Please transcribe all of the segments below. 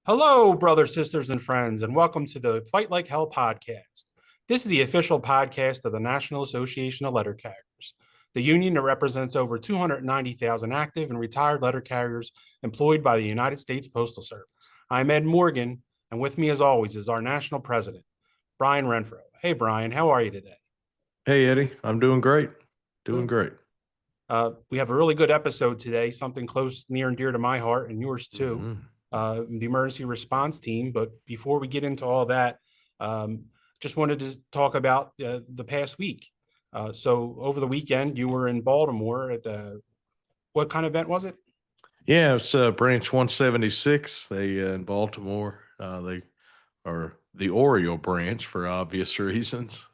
Hello, brothers, sisters, and friends, and welcome to the Fight Like Hell podcast. This is the official podcast of the National Association of Letter Carriers, the union that represents over 290,000 active and retired letter carriers employed by the United States Postal Service. I'm Ed Morgan, and with me, as always, is our national president, Brian Renfro. Hey, Brian, how are you today? Hey, Eddie, I'm doing great. Doing great. We have a really good episode today, something close, near, and dear to my heart and yours too. Mhm. The emergency response team. But before we get into all that, just wanted to talk about the past week. So over the weekend, you were in Baltimore at what kind of event was it? Yeah, it's Branch 176. They in Baltimore. They are the Oriole branch for obvious reasons.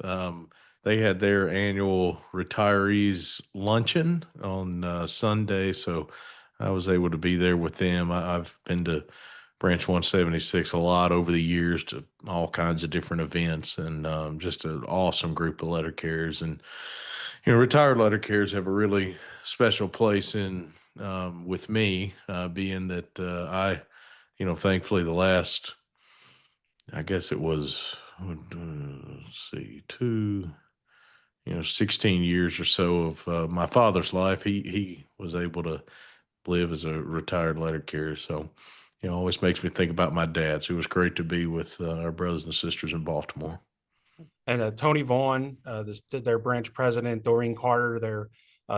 They had their annual retirees luncheon on Sunday, so I was able to be there with them. I've been to Branch 176 a lot over the years to all kinds of different events, and just an awesome group of letter carriers. And retired letter carriers have a really special place in with me, being that thankfully the last, I guess it was, let's see, 16 years or so of my father's life, he was able to live as a retired letter carrier. So, always makes me think about my dad. So it was great to be with our brothers and sisters in Baltimore. And Tony Vaughn, their branch president, Doreen Carter, their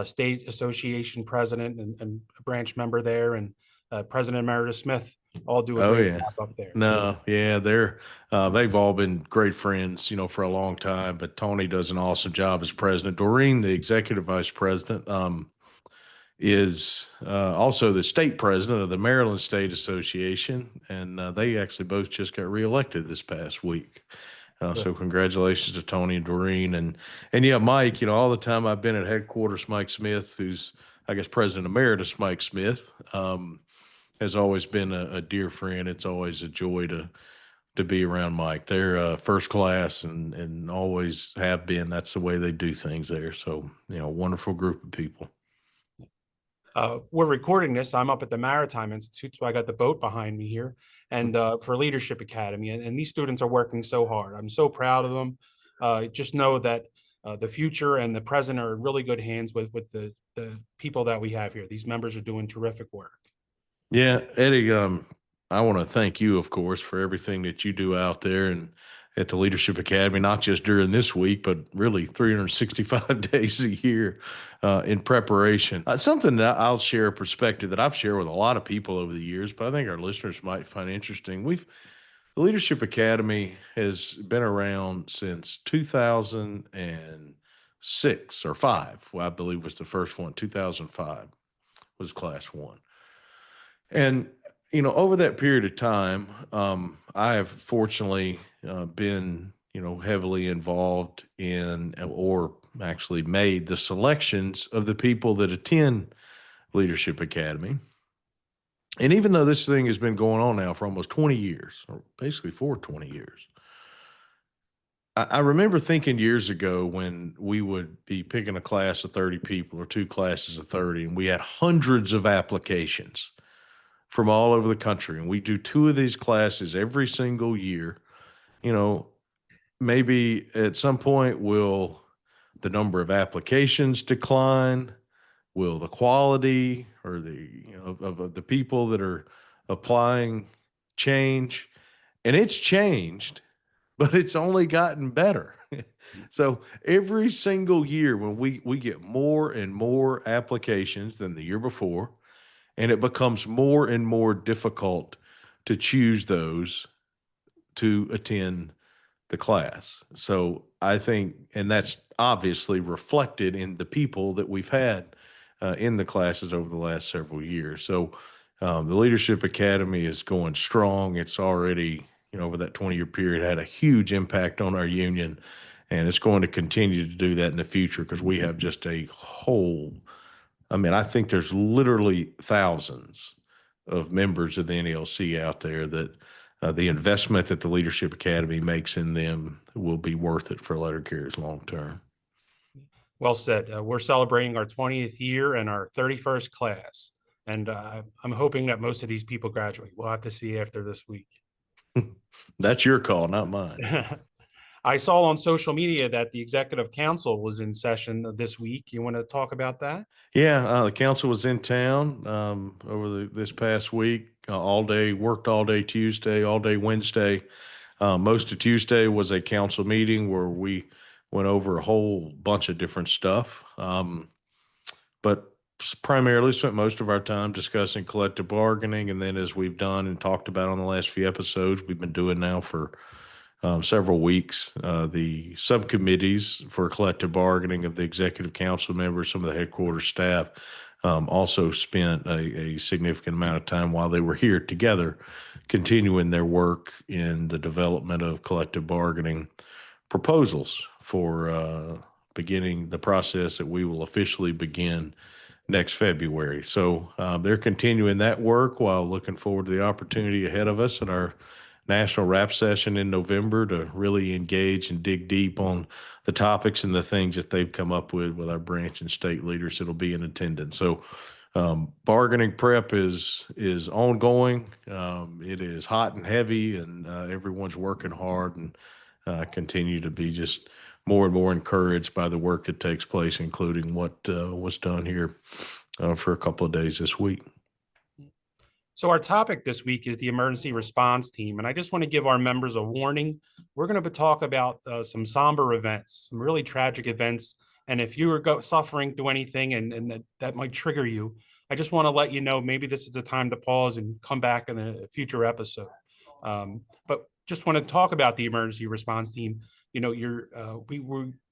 state association president and a branch member there, and President Emeritus Smith, all do a great job up there. No, yeah, they've all been great friends, for a long time. But Tony does an awesome job as president. Doreen, the executive vice president, is also the state president of the Maryland State Association, and they actually both just got reelected this past week. So congratulations to Tony and Doreen, and yeah, Mike. All the time I've been at headquarters, Mike Smith, who's I guess President Emeritus Mike Smith, has always been a dear friend. It's always a joy to be around Mike. They're first class and always have been. That's the way they do things there. So wonderful group of people. We're recording this. I'm up at the Maritime Institute, so I got the boat behind me here, and for Leadership Academy. And these students are working so hard. I'm so proud of them. Just know that the future and the present are in really good hands with the people that we have here. These members are doing terrific work. Yeah, Eddie, I want to thank you, of course, for everything that you do out there and at the Leadership Academy, not just during this week, but really 365 days a year in preparation. Something that I'll share a perspective that I've shared with a lot of people over the years, but I think our listeners might find interesting. The Leadership Academy has been around since 2006 or 5. Well, I believe was the first one. 2005 was class 1. And, over that period of time, I have fortunately been, heavily involved in or actually made the selections of the people that attend Leadership Academy. And even though this thing has been going on now for almost 20 years, or basically for 20 years, I remember thinking years ago when we would be picking a class of 30 people or 2 classes of 30, and we had hundreds of applications from all over the country. And we do 2 of these classes every single year. Maybe at some point will the number of applications decline? Will the quality or of the people that are applying change? And it's changed, but it's only gotten better. So every single year when we get more and more applications than the year before, and it becomes more and more difficult to choose those to attend the class. So I think, and that's obviously reflected in the people that we've had in the classes over the last several years. So the Leadership Academy is going strong. It's already, over that 20-year period, had a huge impact on our union, and it's going to continue to do that in the future because we have just a whole, I think there's literally thousands of members of the NALC out there that the investment that the Leadership Academy makes in them will be worth it for letter carriers long term. Well said. We're celebrating our 20th year and our 31st class. And I'm hoping that most of these people graduate. We'll have to see after this week. That's your call, not mine. I saw on social media that the executive council was in session this week. You want to talk about that? Yeah, the council was in town over this past week, all day, worked all day Tuesday, all day Wednesday. Most of Tuesday was a council meeting where we went over a whole bunch of different stuff, but primarily spent most of our time discussing collective bargaining. And then, as we've done and talked about on the last few episodes, we've been doing now for several weeks. The subcommittees for collective bargaining of the executive council members, some of the headquarters staff, also spent a significant amount of time while they were here together, continuing their work in the development of collective bargaining proposals for beginning the process that we will officially begin next February. So they're continuing that work while looking forward to the opportunity ahead of us at our national rap session in November to really engage and dig deep on the topics and the things that they've come up with our branch and state leaders that'll be in attendance. So bargaining prep is ongoing. It is hot and heavy, and everyone's working hard, and continue to be just more and more encouraged by the work that takes place, including what was done here for a couple of days this week. So our topic this week is the emergency response team. And I just want to give our members a warning. We're going to talk about some somber events, some really tragic events. And if you are suffering through anything and that might trigger you, I just want to let you know, maybe this is the time to pause and come back in a future episode. But just want to talk about the emergency response team. You know,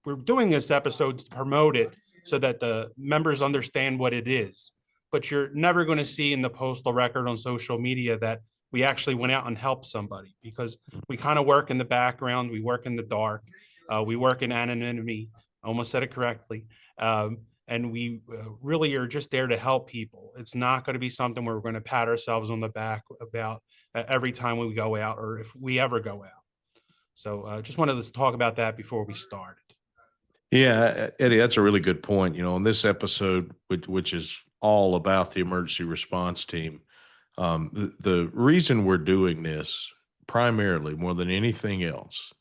we're doing this episode to promote it so that the members understand what it is. But you're never going to see in the postal record on social media that we actually went out and helped somebody, because we kind of work in the background. We work in the dark. We work in anonymity. I almost said it correctly. And we really are just there to help people. It's not going to be something where we're going to pat ourselves on the back about every time we go out, or if we ever go out. So just wanted to talk about that before we started. Yeah, Eddie, that's a really good point. You know, in this episode, which is all about the emergency response team, the reason we're doing this primarily, more than anything else,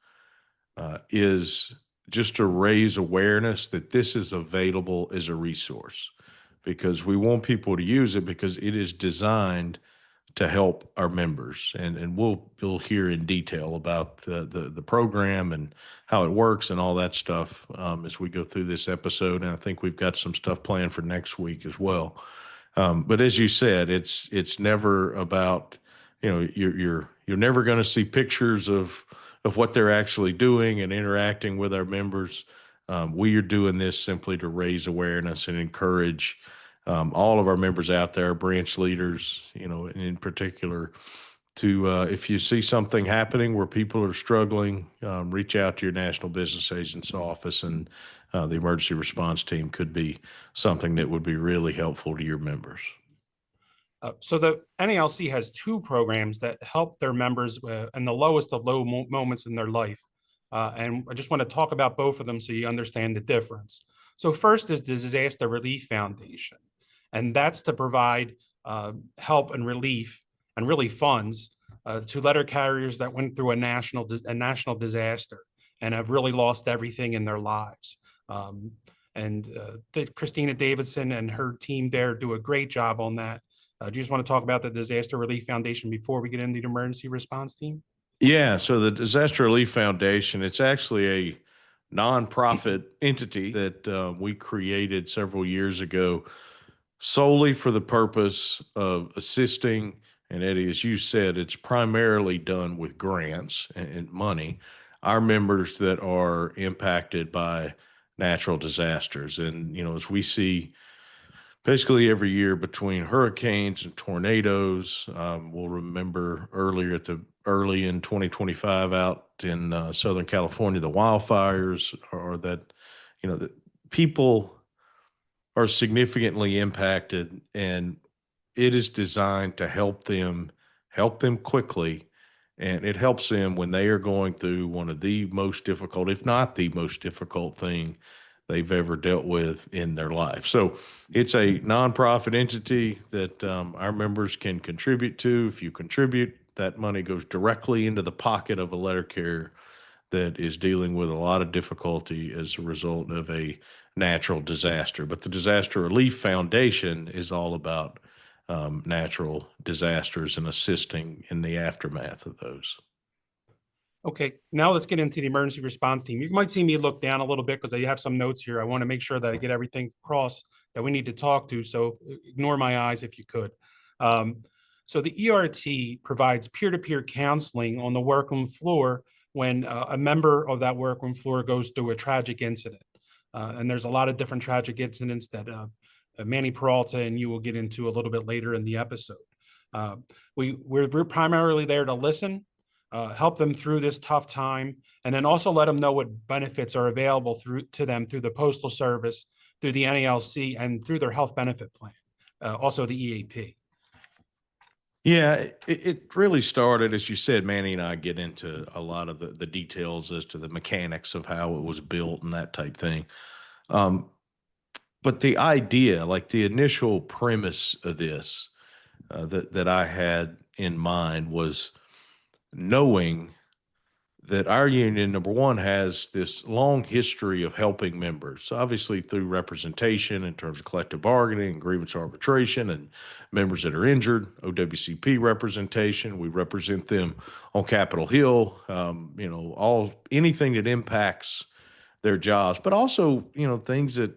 is just to raise awareness that this is available as a resource, because we want people to use it, because it is designed to help our members. And we'll hear in detail about the program and how it works and all that stuff as we go through this episode. And I think we've got some stuff planned for next week as well. But as you said, it's never about, you know, you're never going to see pictures of what they're actually doing and interacting with our members. We are doing this simply to raise awareness and encourage all of our members out there, branch leaders, you know, in particular, to if you see something happening where people are struggling, reach out to your national business agent's office, and the emergency response team could be something that would be really helpful to your members. So the NALC has two programs that help their members in the lowest of low moments in their life. And I just want to talk about both of them so you understand the difference. So first is the Disaster Relief Foundation, and that's to provide help and relief and really funds to letter carriers that went through a national disaster and have really lost everything in their lives. Christina Davidson and her team there do a great job on that. Do you just want to talk about the Disaster Relief Foundation before we get into the emergency response team? Yeah, so the Disaster Relief Foundation, it's actually a nonprofit entity that we created several years ago solely for the purpose of assisting. And Eddie, as you said, it's primarily done with grants and money, our members that are impacted by natural disasters. And, you know, as we see basically every year between hurricanes and tornadoes, we'll remember early in 2025 out in Southern California, the wildfires, or that, you know, the people are significantly impacted, and it is designed to help them quickly. And it helps them when they are going through one of the most difficult, if not the most difficult thing they've ever dealt with in their life. So it's a nonprofit entity that our members can contribute to. If you contribute, that money goes directly into the pocket of a letter carrier that is dealing with a lot of difficulty as a result of a natural disaster. But the Disaster Relief Foundation is all about natural disasters and assisting in the aftermath of those. Okay, now let's get into the emergency response team. You might see me look down a little bit because I have some notes here. I want to make sure that I get everything across that we need to talk to. So ignore my eyes if you could. So the ERT provides peer-to-peer counseling on the workroom floor when a member of that workroom floor goes through a tragic incident. And there's a lot of different tragic incidents that Manny Peralta and you will get into a little bit later in the episode. We're primarily there to listen, help them through this tough time, and then also let them know what benefits are available to them through the Postal Service, through the NALC, and through their health benefit plan, also the EAP. Yeah, it really started, as you said, Manny and I get into a lot of the details as to the mechanics of how it was built and that type thing. But the idea, like the initial premise of this that I had in mind was knowing that our union, number one, has this long history of helping members, obviously through representation in terms of collective bargaining, grievance arbitration, and members that are injured, OWCP representation. We represent them on Capitol Hill, anything that impacts their jobs, but also, things that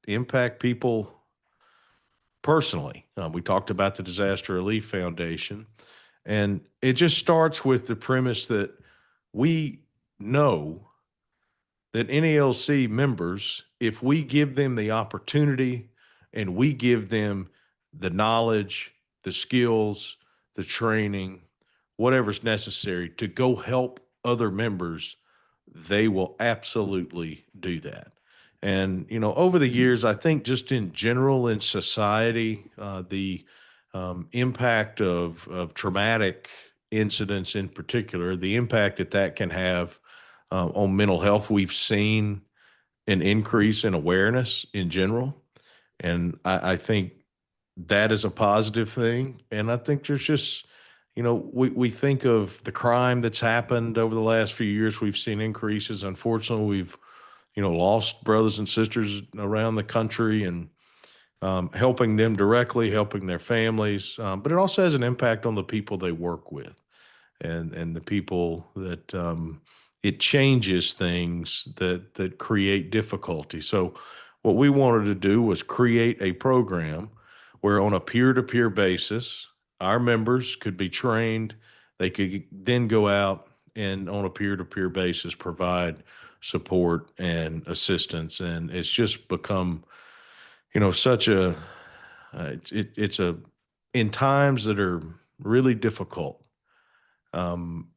impact people personally. We talked about the Disaster Relief Foundation, and it just starts with the premise that we know that NALC members, if we give them the opportunity and we give them the knowledge, the skills, the training, whatever's necessary to go help other members, they will absolutely do that. And, over the years, I think just in general in society, the impact of traumatic incidents in particular, the impact that can have on mental health, we've seen an increase in awareness in general. And I think that is a positive thing. And I think there's just, we think of the crime that's happened over the last few years. We've seen increases. Unfortunately, we've, lost brothers and sisters around the country, and helping them directly, helping their families. But it also has an impact on the people they work with and the people that it changes things that create difficulty. So what we wanted to do was create a program where on a peer-to-peer basis, our members could be trained. They could then go out and on a peer-to-peer basis provide support and assistance. And it's just become, such a, it's in times that are really difficult.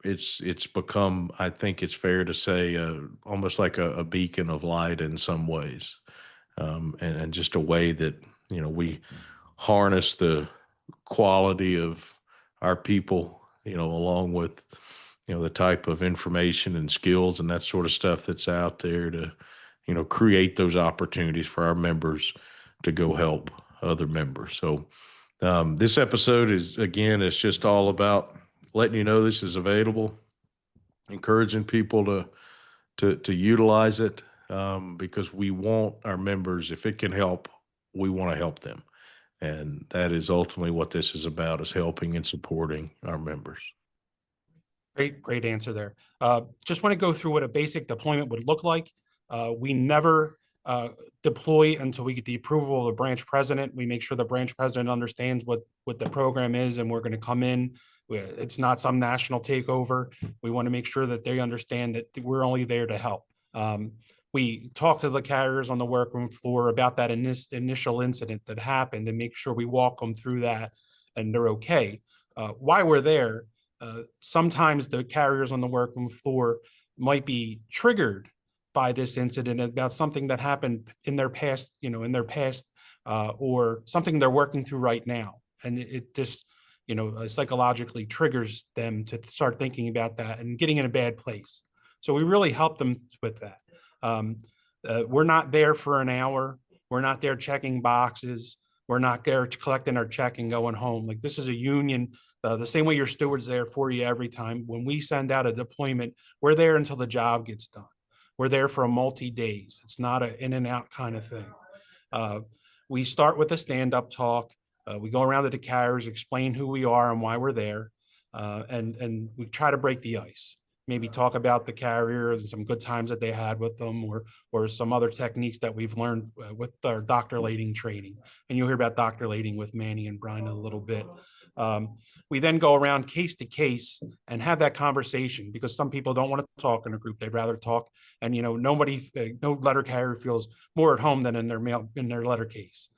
It's become, I think it's fair to say, almost like a beacon of light in some ways. And just a way that, we harness the quality of our people, along with, the type of information and skills and that sort of stuff that's out there to, create those opportunities for our members to go help other members. So this episode is just all about letting you know this is available, encouraging people to utilize it, because we want our members, if it can help, we want to help them. And that is ultimately what this is about, is helping and supporting our members. Great answer there. Just want to go through what a basic deployment would look like. We never deploy until we get the approval of the branch president. We make sure the branch president understands what the program is, and we're going to come in. It's not some national takeover. We want to make sure that they understand that we're only there to help. We talk to the carriers on the workroom floor about that initial incident that happened and make sure we walk them through that and they're okay. While we're there, sometimes the carriers on the workroom floor might be triggered by this incident about something that happened in their past, or something they're working through right now. And it just, psychologically triggers them to start thinking about that and getting in a bad place. So we really help them with that. We're not there for an hour. We're not there checking boxes. We're not there collecting our check and going home. Like, this is a union, the same way your steward's there for you every time. When we send out a deployment, we're there until the job gets done. We're there for a multi-days. It's not an in and out kind of thing. We start with a stand-up talk. We go around to the carriers, explain who we are and why we're there, and we try to break the ice. Maybe talk about the carrier and some good times that they had with them, or some other techniques that we've learned with our doctor lading training. And you'll hear about doctor lading with Manny and Brian in a little bit. We then go around case to case and have that conversation, because some people don't want to talk in a group. They'd rather talk. And, no letter carrier feels more at home than in their letter case.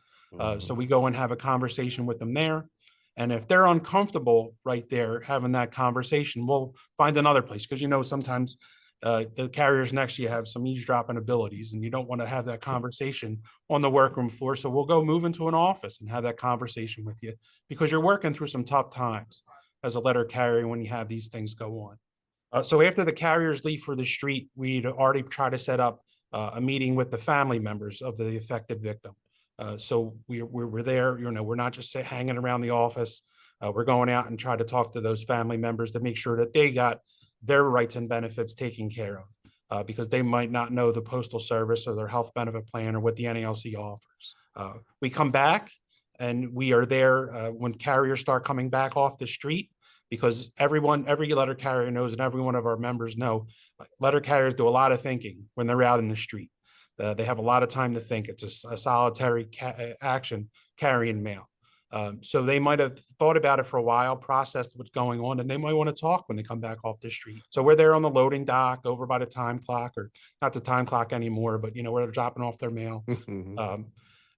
So we go and have a conversation with them there. And if they're uncomfortable right there having that conversation, we'll find another place, because, sometimes the carriers next to you have some eavesdropping abilities, and you don't want to have that conversation on the workroom floor. So we'll go move into an office and have that conversation with you, because you're working through some tough times as a letter carrier when you have these things go on. So after the carriers leave for the street, we'd already try to set up a meeting with the family members of the affected victim. So we're there, we're not just hanging around the office. We're going out and try to talk to those family members to make sure that they got their rights and benefits taken care of, because they might not know the Postal Service or their health benefit plan or what the NALC offers. We come back and we are there when carriers start coming back off the street, because every letter carrier knows, and every one of our members know, letter carriers do a lot of thinking when they're out in the street. They have a lot of time to think. It's a solitary action, carrying mail. So they might have thought about it for a while, processed what's going on, and they might want to talk when they come back off the street. So we're there on the loading dock over by the time clock, or not the time clock anymore, but, we're dropping off their mail.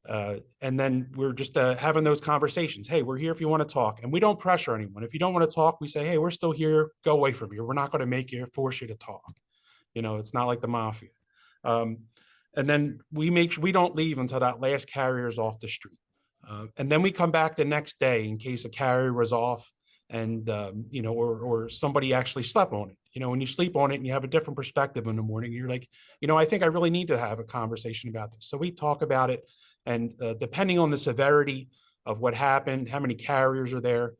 And then we're just having those conversations. Hey, we're here if you want to talk. And we don't pressure anyone. If you don't want to talk, we say, hey, we're still here. Go away from here. We're not going to force you to talk. It's not like the mafia. And then we don't leave until that last carrier is off the street. And then we come back the next day in case a carrier was off and, or somebody actually slept on it. When you sleep on it and you have a different perspective in the morning, you're like, I think I really need to have a conversation about this. So we talk about it. And depending on the severity of what happened, how many carriers are there,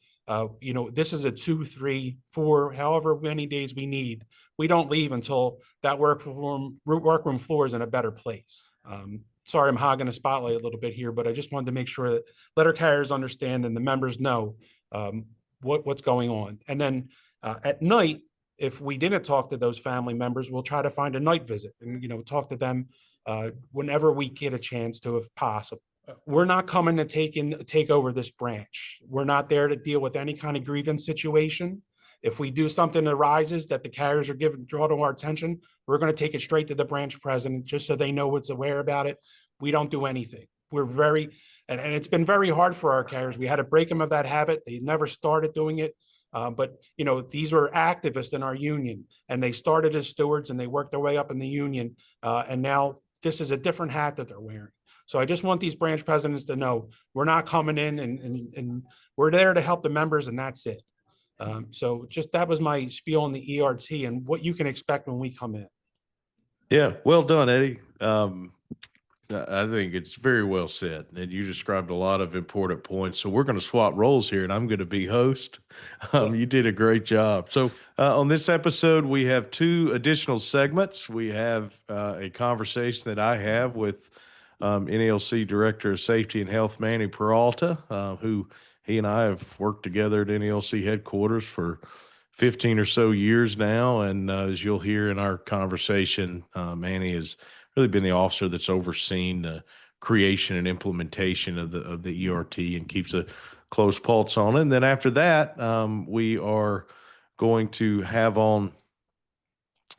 this is a 2, 3, 4, however many days we need. We don't leave until that workroom floor is in a better place. Sorry, I'm hogging the spotlight a little bit here, but I just wanted to make sure that letter carriers understand and the members know what's going on. And then at night, if we didn't talk to those family members, we'll try to find a night visit and, talk to them whenever we get a chance to, if possible. We're not coming to take over this branch. We're not there to deal with any kind of grievance situation. If we do something that arises that the carriers are draw to our attention, we're going to take it straight to the branch president, just so they know what's aware about it. We don't do anything. We're and it's been very hard for our carriers. We had to break them of that habit. They never started doing it. But these were activists in our union, and they started as stewards and they worked their way up in the union. And now this is a different hat that they're wearing. So I just want these branch presidents to know we're not coming in and we're there to help the members, and that's it. So just that was my spiel on the ERT and what you can expect when we come in. Yeah, well done, Eddie. I think it's very well said, and you described a lot of important points. So we're going to swap roles here, and I'm going to be host. You did a great job. So on this episode, we have 2 additional segments. We have a conversation that I have with NALC Director of Safety and Health, Manny Peralta, who he and I have worked together at NALC headquarters for 15 or so years now. And as you'll hear in our conversation, Manny has really been the officer that's overseen the creation and implementation of the ERT and keeps a close pulse on it. And then after that, we are going to have on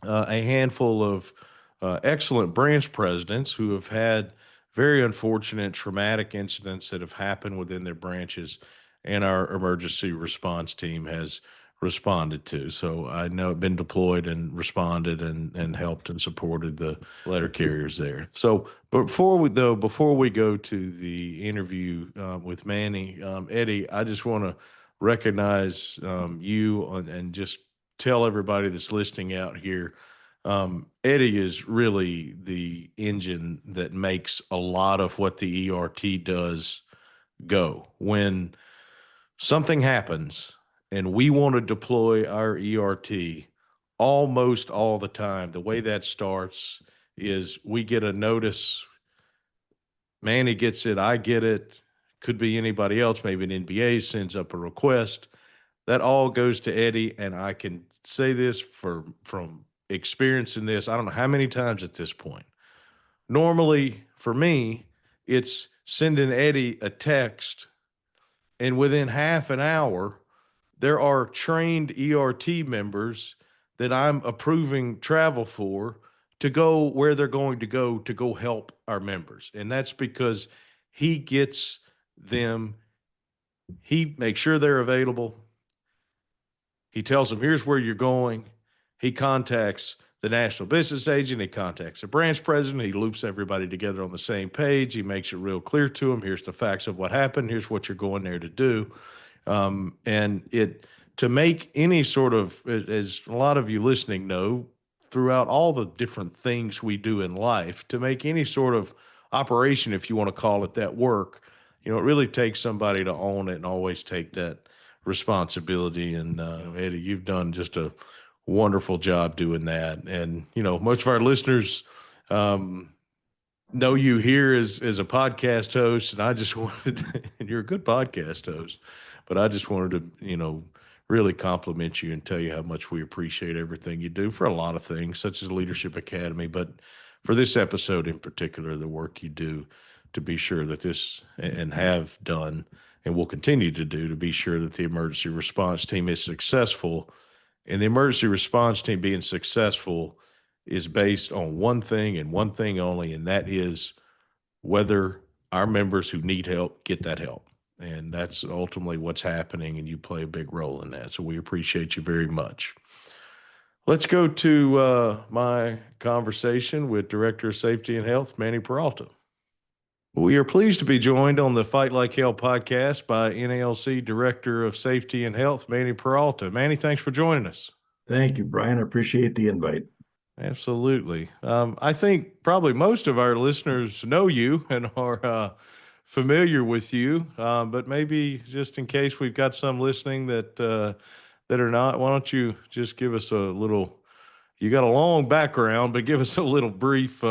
a handful of excellent branch presidents who have had very unfortunate traumatic incidents that have happened within their branches, and our emergency response team has responded to. So I know I've been deployed and responded and helped and supported the letter carriers there. So before we go to the interview with Manny, Eddie, I just want to recognize you and just tell everybody that's listening out here Eddie is really the engine that makes a lot of what the ERT does go. When something happens and we want to deploy our ERT, almost all the time, the way that starts is we get a notice. Manny gets it, I get it, could be anybody else, maybe an NBA sends up a request. That all goes to Eddie, and I can say this from experiencing this, I don't know how many times at this point. Normally, for me, it's sending Eddie a text, and within half an hour, there are trained ERT members that I'm approving travel for to go where they're going to go help our members. And that's because he gets them, he makes sure they're available. He tells them, here's where you're going. He contacts the national business agent. He contacts the branch president. He loops everybody together on the same page. He makes it real clear to them. Here's the facts of what happened. Here's what you're going there to do. And it, to make any sort of, as a lot of you listening know, throughout all the different things we do in life, to make any sort of operation, if you want to call it that, work, it really takes somebody to own it and always take that responsibility. And Eddie, you've done just a wonderful job doing that. And most of our listeners know you here as a podcast host, and I just wanted and you're a good podcast host, but I just wanted to really compliment you and tell you how much we appreciate everything you do for a lot of things, such as Leadership Academy, but for this episode in particular, the work you do to be sure that this, and have done and will continue to do, to be sure that the emergency response team is successful. And the emergency response team being successful is based on one thing and one thing only, and that is whether our members who need help get that help. And that's ultimately what's happening, and you play a big role in that. So we appreciate you very much. Let's go to my conversation with Director of Safety and Health, Manny Peralta. We are pleased to be joined on the Fight Like Hell podcast by NALC Director of Safety and Health, Manny Peralta. Manny, thanks for joining us. Thank you, Brian. I appreciate the invite. Absolutely. I think probably most of our listeners know you and are familiar with you, but maybe just in case we've got some listening that are not, why don't you just give us a little, you got a long background, but give us a little brief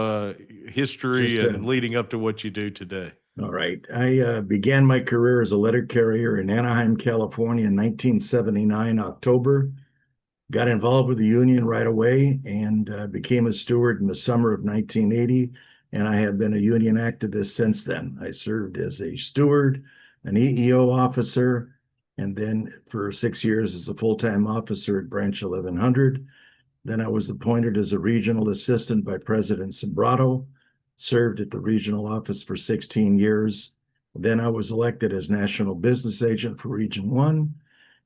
history and leading up to what you do today. All right. I began my career as a letter carrier in Anaheim, California in 1979, October. Got involved with the union right away and became a steward in the summer of 1980. And I have been a union activist since then. I served as a steward, an EEO officer, and then for 6 years as a full-time officer at Branch 1100. Then I was appointed as a regional assistant by President Sombrato, served at the regional office for 16 years. Then I was elected as national business agent for Region 1.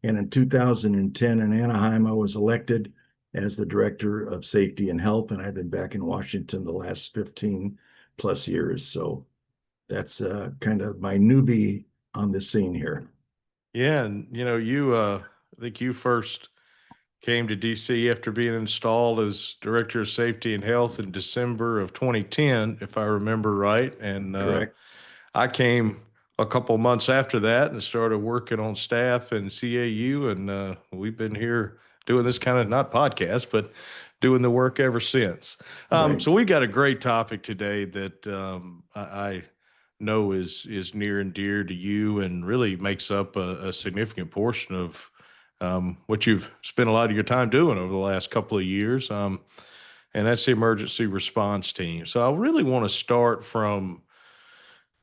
And in 2010 in Anaheim, I was elected as the Director of Safety and Health, and I've been back in Washington the last 15 plus years. So that's kind of my newbie on the scene here. Yeah, and I think you first came to DC after being installed as Director of Safety and Health in December of 2010, if I remember right. And Correct. I came a couple months after that and started working on staff in CAU, and we've been here doing this kind of, not podcast, but doing the work ever since. Right. So we got a great topic today that I know is near and dear to you and really makes up a significant portion of what you've spent a lot of your time doing over the last couple of years, and that's the emergency response team. So I really want to start from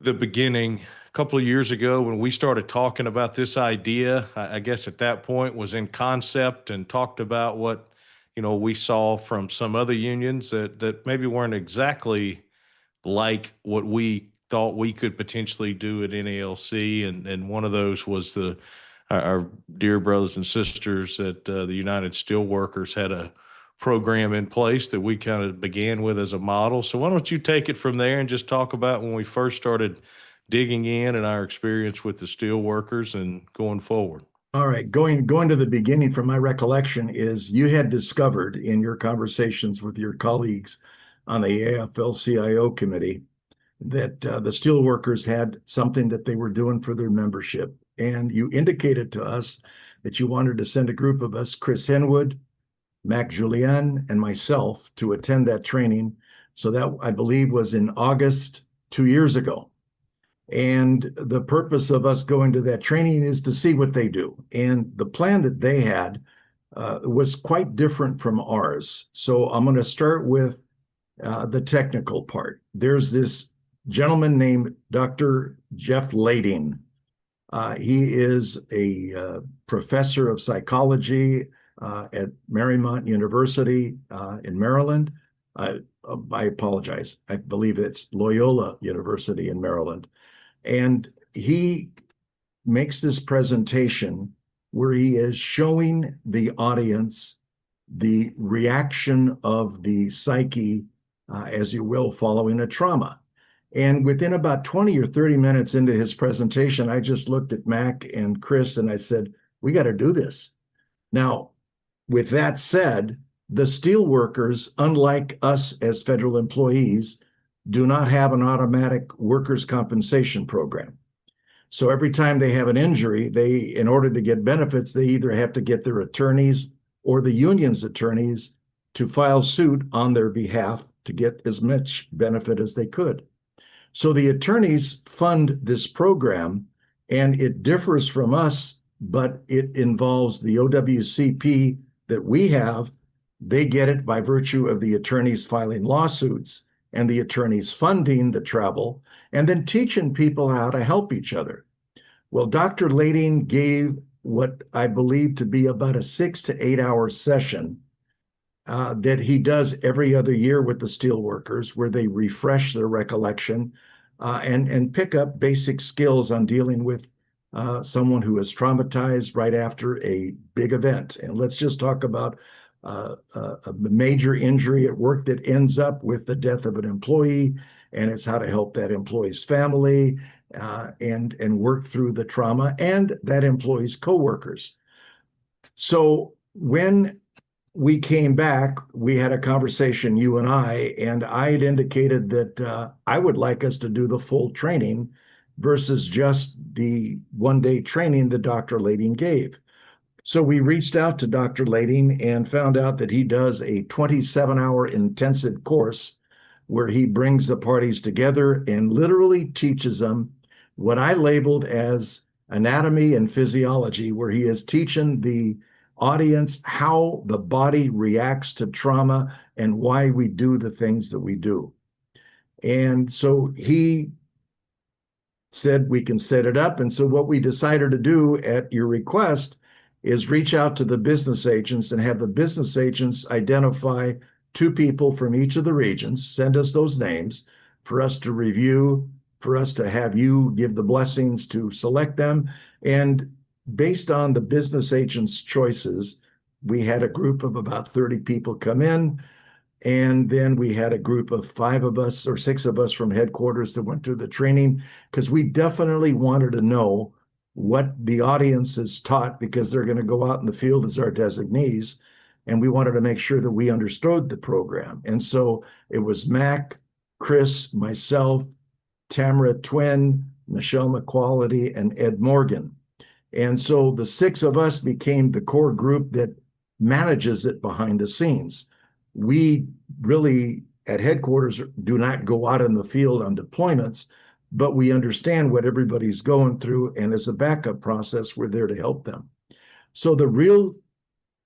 the beginning. A couple of years ago when we started talking about this idea, I guess at that point was in concept and talked about what, we saw from some other unions that maybe weren't exactly like what we thought we could potentially do at NALC. And one of those was our dear brothers and sisters at the United Steelworkers had a program in place that we kind of began with as a model. So why don't you take it from there and just talk about when we first started digging in and our experience with the steelworkers and going forward. All right, going to the beginning from my recollection is you had discovered in your conversations with your colleagues on the AFL-CIO committee that the steelworkers had something that they were doing for their membership. And you indicated to us that you wanted to send a group of us, Chris Henwood, Mac Julian, and myself, to attend that training. So that, I believe, was in August 2 years ago. And the purpose of us going to that training is to see what they do. And the plan that they had was quite different from ours. So I'm going to start with the technical part. There's this gentleman named Dr. Jeff Lading. He is a professor of psychology at Marymount University in Maryland. I apologize. I believe it's Loyola University in Maryland. And he makes this presentation where he is showing the audience the reaction of the psyche, as you will, following a trauma. And within about 20 or 30 minutes into his presentation, I just looked at Mac and Chris and I said, we got to do this. Now, with that said, the steelworkers, unlike us as federal employees, do not have an automatic workers' compensation program. So every time they have an injury, in order to get benefits, they either have to get their attorneys or the union's attorneys to file suit on their behalf to get as much benefit as they could. So the attorneys fund this program, and it differs from us, but it involves the OWCP that we have. They get it by virtue of the attorneys filing lawsuits and the attorneys funding the travel, and then teaching people how to help each other. Well, Dr. Lading gave what I believe to be about a 6 to 8 hour session that he does every other year with the steelworkers, where they refresh their recollection and pick up basic skills on dealing with someone who is traumatized right after a big event. And let's just talk about a major injury at work that ends up with the death of an employee, and it's how to help that employee's family and work through the trauma and that employee's coworkers. So when we came back, we had a conversation, you and I had indicated that I would like us to do the full training versus just the one-day training that Dr. Lading gave. So we reached out to Dr. Lading and found out that he does a 27-hour intensive course where he brings the parties together and literally teaches them what I labeled as anatomy and physiology, where he is teaching the audience how the body reacts to trauma and why we do the things that we do. And so he said we can set it up. And so what we decided to do at your request is reach out to the business agents and have the business agents identify 2 people from each of the regions, send us those names for us to review, for us to have you give the blessings to select them. And based on the business agents' choices, we had a group of about 30 people come in. And then we had a group of 5 of us or 6 of us from headquarters that went through the training, because we definitely wanted to know what the audience is taught, because they're going to go out in the field as our designees. And we wanted to make sure that we understood the program. And so it was Mac, Chris, myself, Tamara Twin, Michelle McQuality, and Ed Morgan. And so the 6 of us became the core group that manages it behind the scenes. We really, at headquarters, do not go out in the field on deployments, but we understand what everybody's going through, and as a backup process, we're there to help them. So the real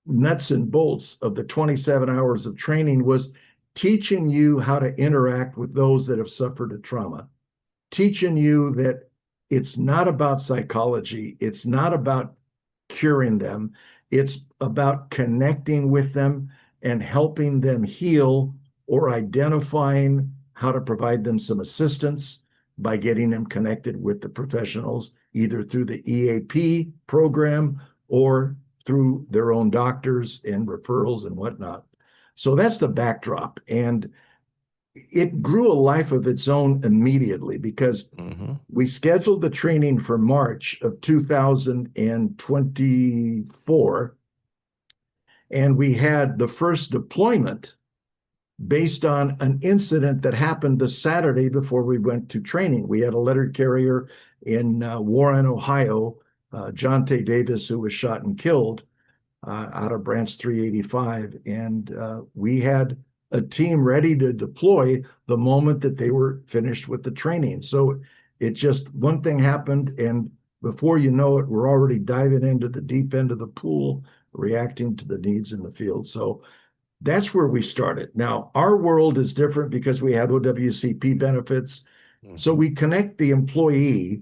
nuts and bolts of the 27 hours of training was teaching you how to interact with those that have suffered a trauma, teaching you that it's not about psychology, it's not about curing them, it's about connecting with them and helping them heal, or identifying how to provide them some assistance by getting them connected with the professionals, either through the EAP program or through their own doctors and referrals and whatnot. So that's the backdrop. And it grew a life of its own immediately because we scheduled the training for March of 2024, and we had the first deployment based on an incident that happened the Saturday before we went to training. We had a letter carrier in Warren, Ohio, John T. Davis, who was shot and killed out of Branch 385. And we had a team ready to deploy the moment that they were finished with the training. So it just, one thing happened, and before you know it, we're already diving into the deep end of the pool, reacting to the needs in the field. So that's where we started. Now, our world is different because we have OWCP benefits. So we connect the employee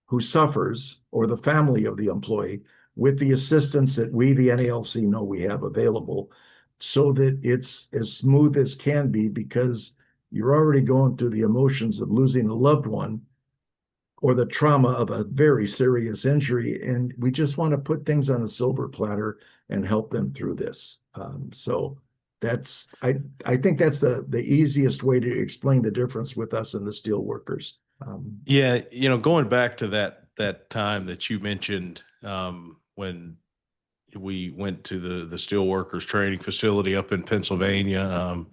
who suffers or the family of the employee with the assistance that we, the NALC, know we have available, so that it's as smooth as can be, because you're already going through the emotions of losing a loved one or the trauma of a very serious injury. And we just want to put things on a silver platter and help them through this. So that's, I think that's the easiest way to explain the difference with us and the steel workers. Yeah, going back to that time that you mentioned, when we went to the steelworkers training facility up in Pennsylvania,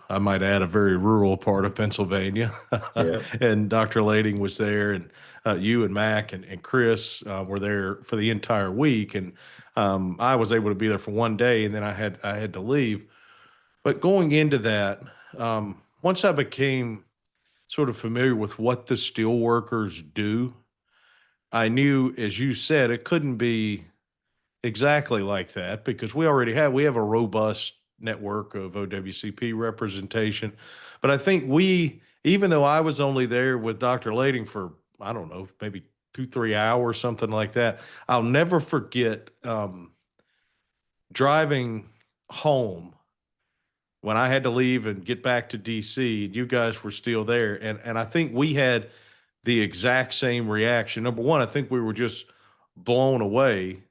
I might add a very rural part of Pennsylvania. Yeah. And Dr. Lading was there, and you and Mac and Chris were there for the entire week. And I was able to be there for one day, and then I had to leave. But going into that, once I became sort of familiar with what the steelworkers do, I knew, as you said, it couldn't be exactly like that, because we have a robust network of OWCP representation. But I think even though I was only there with Dr. Lading for, I don't know, maybe 2-3 hours, something like that, I'll never forget driving home when I had to leave and get back to DC, and you guys were still there. And I think we had the exact same reaction. Number one, I think we were just blown away.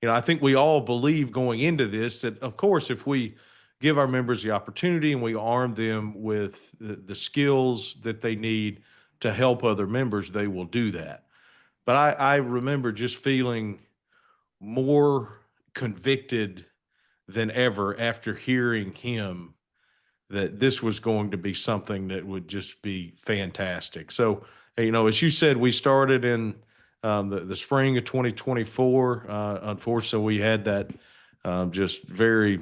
I think we all believe going into this that, of course, if we give our members the opportunity and we arm them with the skills that they need to help other members, they will do that. But I remember just feeling more convicted than ever after hearing him that this was going to be something that would just be fantastic. So, as you said, we started in the spring of 2024. Unfortunately, we had that just very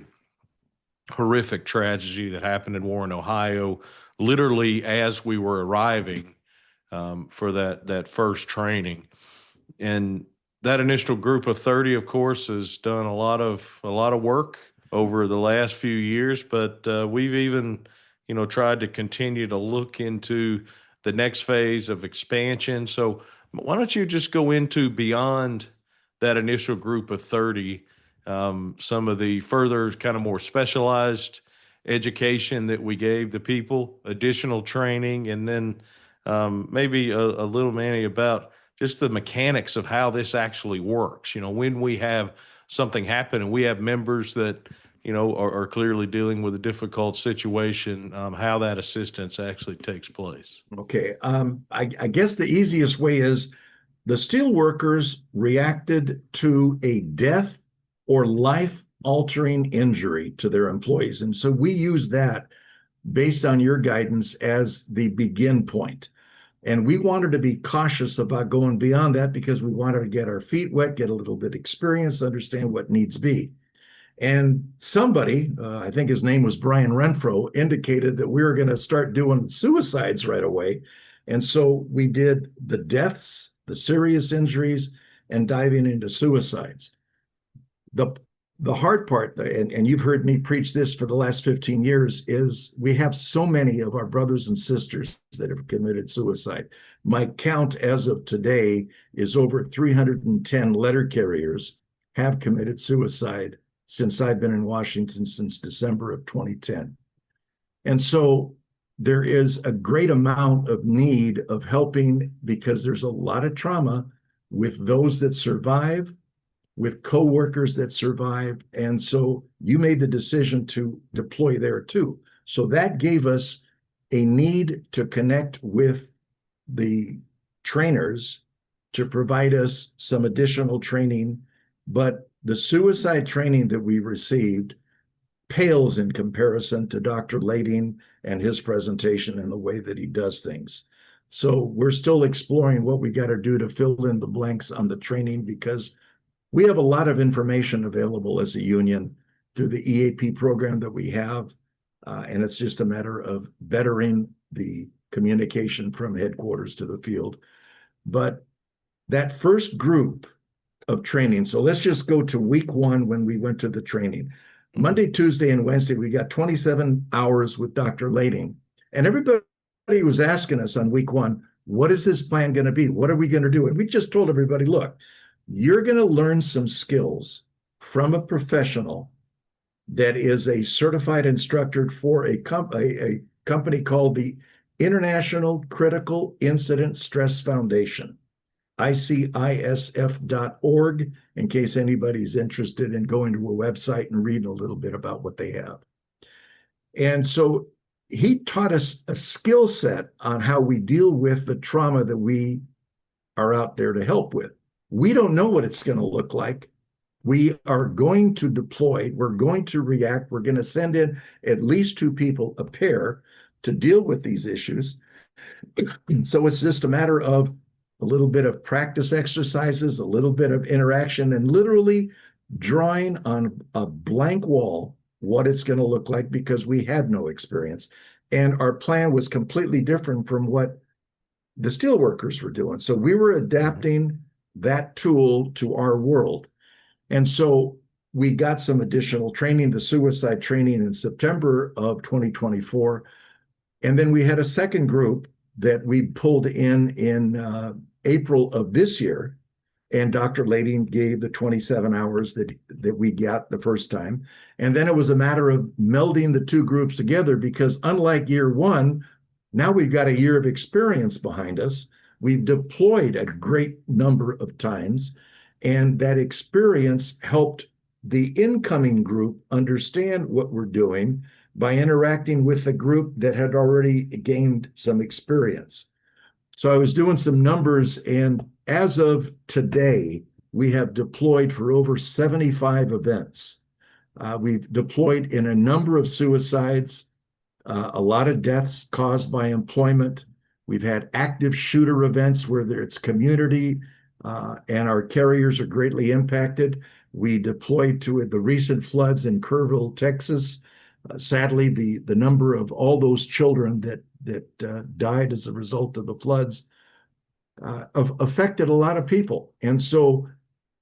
horrific tragedy that happened in Warren, Ohio, literally as we were arriving for that first training. And that initial group of 30, of course, has done a lot of work over the last few years, but we've even, tried to continue to look into the next phase of expansion. So why don't you just go into, beyond that initial group of 30, some of the further kind of more specialized education that we gave the people, additional training, and then maybe a little, Manny, about just the mechanics of how this actually works. When we have something happen and we have members that, are clearly dealing with a difficult situation, how that assistance actually takes place. Okay. I guess the easiest way is the steel workers reacted to a death or life-altering injury to their employees. And so we use that based on your guidance as the begin point. And we wanted to be cautious about going beyond that because we wanted to get our feet wet, get a little bit of experience, understand what needs be. And somebody, I think his name was Brian Renfro, indicated that we were going to start doing suicides right away. And so we did the deaths, the serious injuries, and diving into suicides. The hard part, and you've heard me preach this for the last 15 years, is we have so many of our brothers and sisters that have committed suicide. My count as of today is over 310 letter carriers have committed suicide since I've been in Washington, since December of 2010. And so there is a great amount of need of helping, because there's a lot of trauma with those that survive, with coworkers that survive. And so you made the decision to deploy there too. So that gave us a need to connect with the trainers to provide us some additional training, but the suicide training that we received pales in comparison to Dr. Lading and his presentation and the way that he does things. So we're still exploring what we got to do to fill in the blanks on the training, because we have a lot of information available as a union through the EAP program that we have. And it's just a matter of bettering the communication from headquarters to the field. But that first group of training, so let's just go to week one when we went to the training. Monday, Tuesday, and Wednesday, we got 27 hours with Dr. Lading. And everybody was asking us on week one, what is this plan going to be? What are we going to do? And we just told everybody, look, you're going to learn some skills from a professional that is a certified instructor for a company called the International Critical Incident Stress Foundation, ICISF.org, in case anybody's interested in going to a website and reading a little bit about what they have. And so he taught us a skill set on how we deal with the trauma that we are out there to help with. We don't know what it's going to look like. We are going to deploy, we're going to react, we're going to send in at least 2 people a pair to deal with these issues. So it's just a matter of a little bit of practice exercises, a little bit of interaction, and literally drawing on a blank wall what it's going to look like, because we had no experience. And our plan was completely different from what the steelworkers were doing. So we were adapting that tool to our world. And so we got some additional training, the suicide training, in September of 2024. And then we had a second group that we pulled in April of this year. And Dr. Lading gave the 27 hours that we got the first time. And then it was a matter of melding the 2 groups together, because unlike year one, now we've got a year of experience behind us. We've deployed a great number of times, and that experience helped the incoming group understand what we're doing by interacting with the group that had already gained some experience. So I was doing some numbers, and as of today, we have deployed for over 75 events. We've deployed in a number of suicides, a lot of deaths caused by employment. We've had active shooter events where it's community, and our carriers are greatly impacted. We deployed to the recent floods in Kerrville, Texas. Sadly, the number of all those children that died as a result of the floods affected a lot of people. And so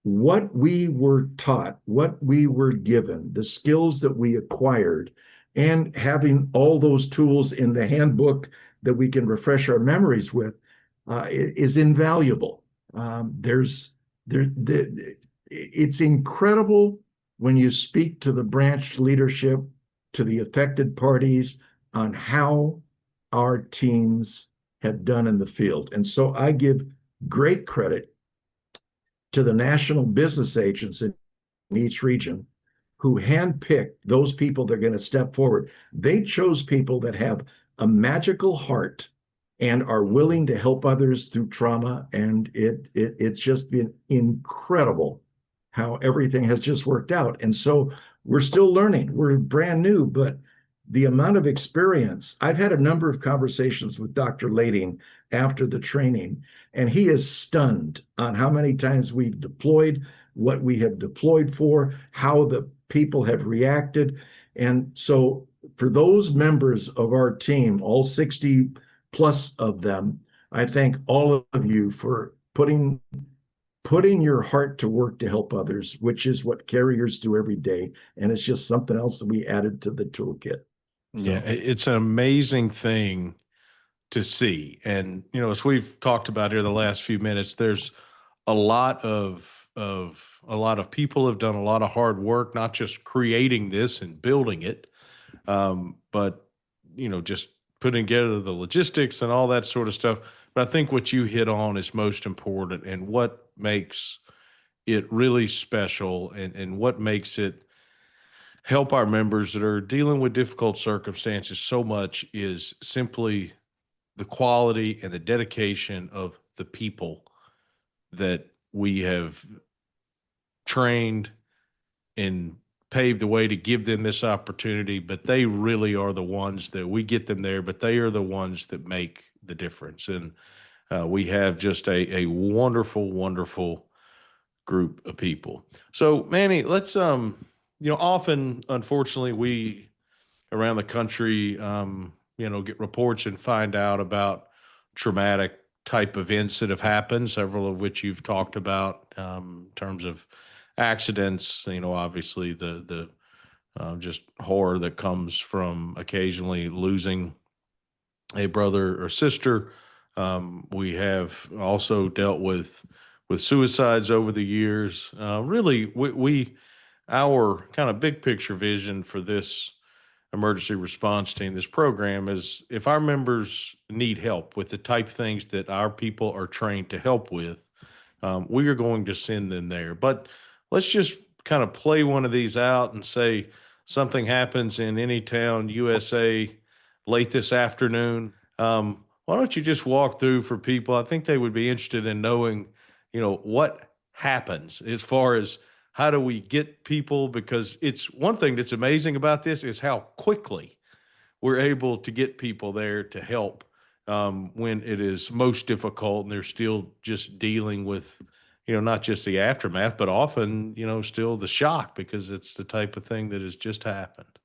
what we were taught, what we were given, the skills that we acquired, and having all those tools in the handbook that we can refresh our memories with is invaluable. It's incredible when you speak to the branch leadership, to the affected parties, on how our teams have done in the field. And so I give great credit to the national business agents in each region who handpicked those people that are going to step forward. They chose people that have a magical heart and are willing to help others through trauma. And it's just been incredible how everything has just worked out. And so we're still learning. We're brand new, but the amount of experience, I've had a number of conversations with Dr. Lading after the training, and he is stunned on how many times we've deployed, what we have deployed for, how the people have reacted. And so for those members of our team, all 60 plus of them, I thank all of you for putting your heart to work to help others, which is what carriers do every day. And it's just something else that we added to the toolkit. So. Yeah, it's an amazing thing to see. And, as we've talked about here the last few minutes, there's a lot of people have done a lot of hard work, not just creating this and building it, but, just putting together the logistics and all that sort of stuff. But I think what you hit on is most important, and what makes it really special, and what makes it help our members that are dealing with difficult circumstances so much is simply the quality and the dedication of the people that we have trained and paved the way to give them this opportunity, but they really are the ones that we get them there, but they are the ones that make the difference. And we have just a wonderful, wonderful group of people. So Manny, let's, often, unfortunately, we around the country, get reports and find out about traumatic type events that have happened, several of which you've talked about, in terms of accidents, obviously the just horror that comes from occasionally losing a brother or sister. We have also dealt with suicides over the years. Really, we our kind of big picture vision for this emergency response team, this program, is if our members need help with the type things that our people are trained to help with, we are going to send them there. But let's just kind of play one of these out and say something happens in any town, USA, late this afternoon. Why don't you just walk through for people? I think they would be interested in knowing, what happens as far as how do we get people, because it's one thing that's amazing about this is how quickly we're able to get people there to help when it is most difficult and they're still just dealing with, not just the aftermath, but often, still the shock because it's the type of thing that has just happened.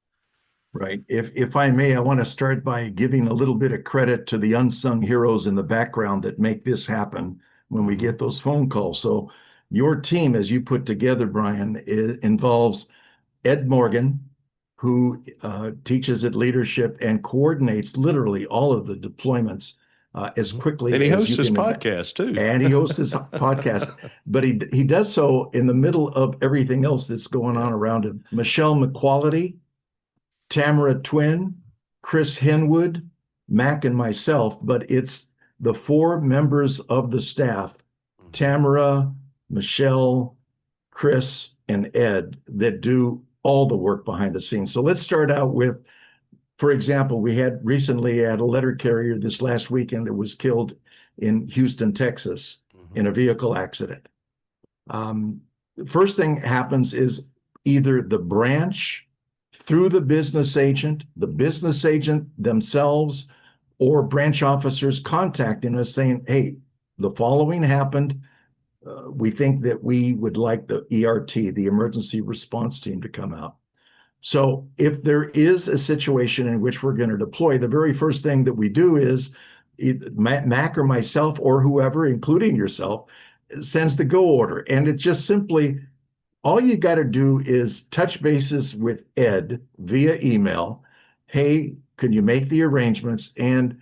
Right. If I may, I want to start by giving a little bit of credit to the unsung heroes in the background that make this happen when we get those phone calls. So your team, as you put together, Brian, involves Ed Morgan, who teaches at leadership and coordinates literally all of the deployments as quickly and he as hosts you his can. podcast too. And he hosts his podcast, but he does so in the middle of everything else that's going on around him. Michelle McQuality, Tamara Twin, Chris Henwood, Mac, and myself, but it's the four members of the staff, Tamara, Michelle, Chris, and Ed, that do all the work behind the scenes. So let's start out with, for example, we had recently had a letter carrier this last weekend that was killed in Houston, Texas, in a vehicle accident. The first thing happens is either the branch through the business agent themselves, or branch officers contacting us saying, hey, the following happened. We think that we would like the ERT, the emergency response team, to come out. So if there is a situation in which we're going to deploy, the very first thing that we do is Mac or myself or whoever, including yourself, sends the go order. And it just simply, all you got to do is touch bases with Ed via email. Hey, can you make the arrangements? And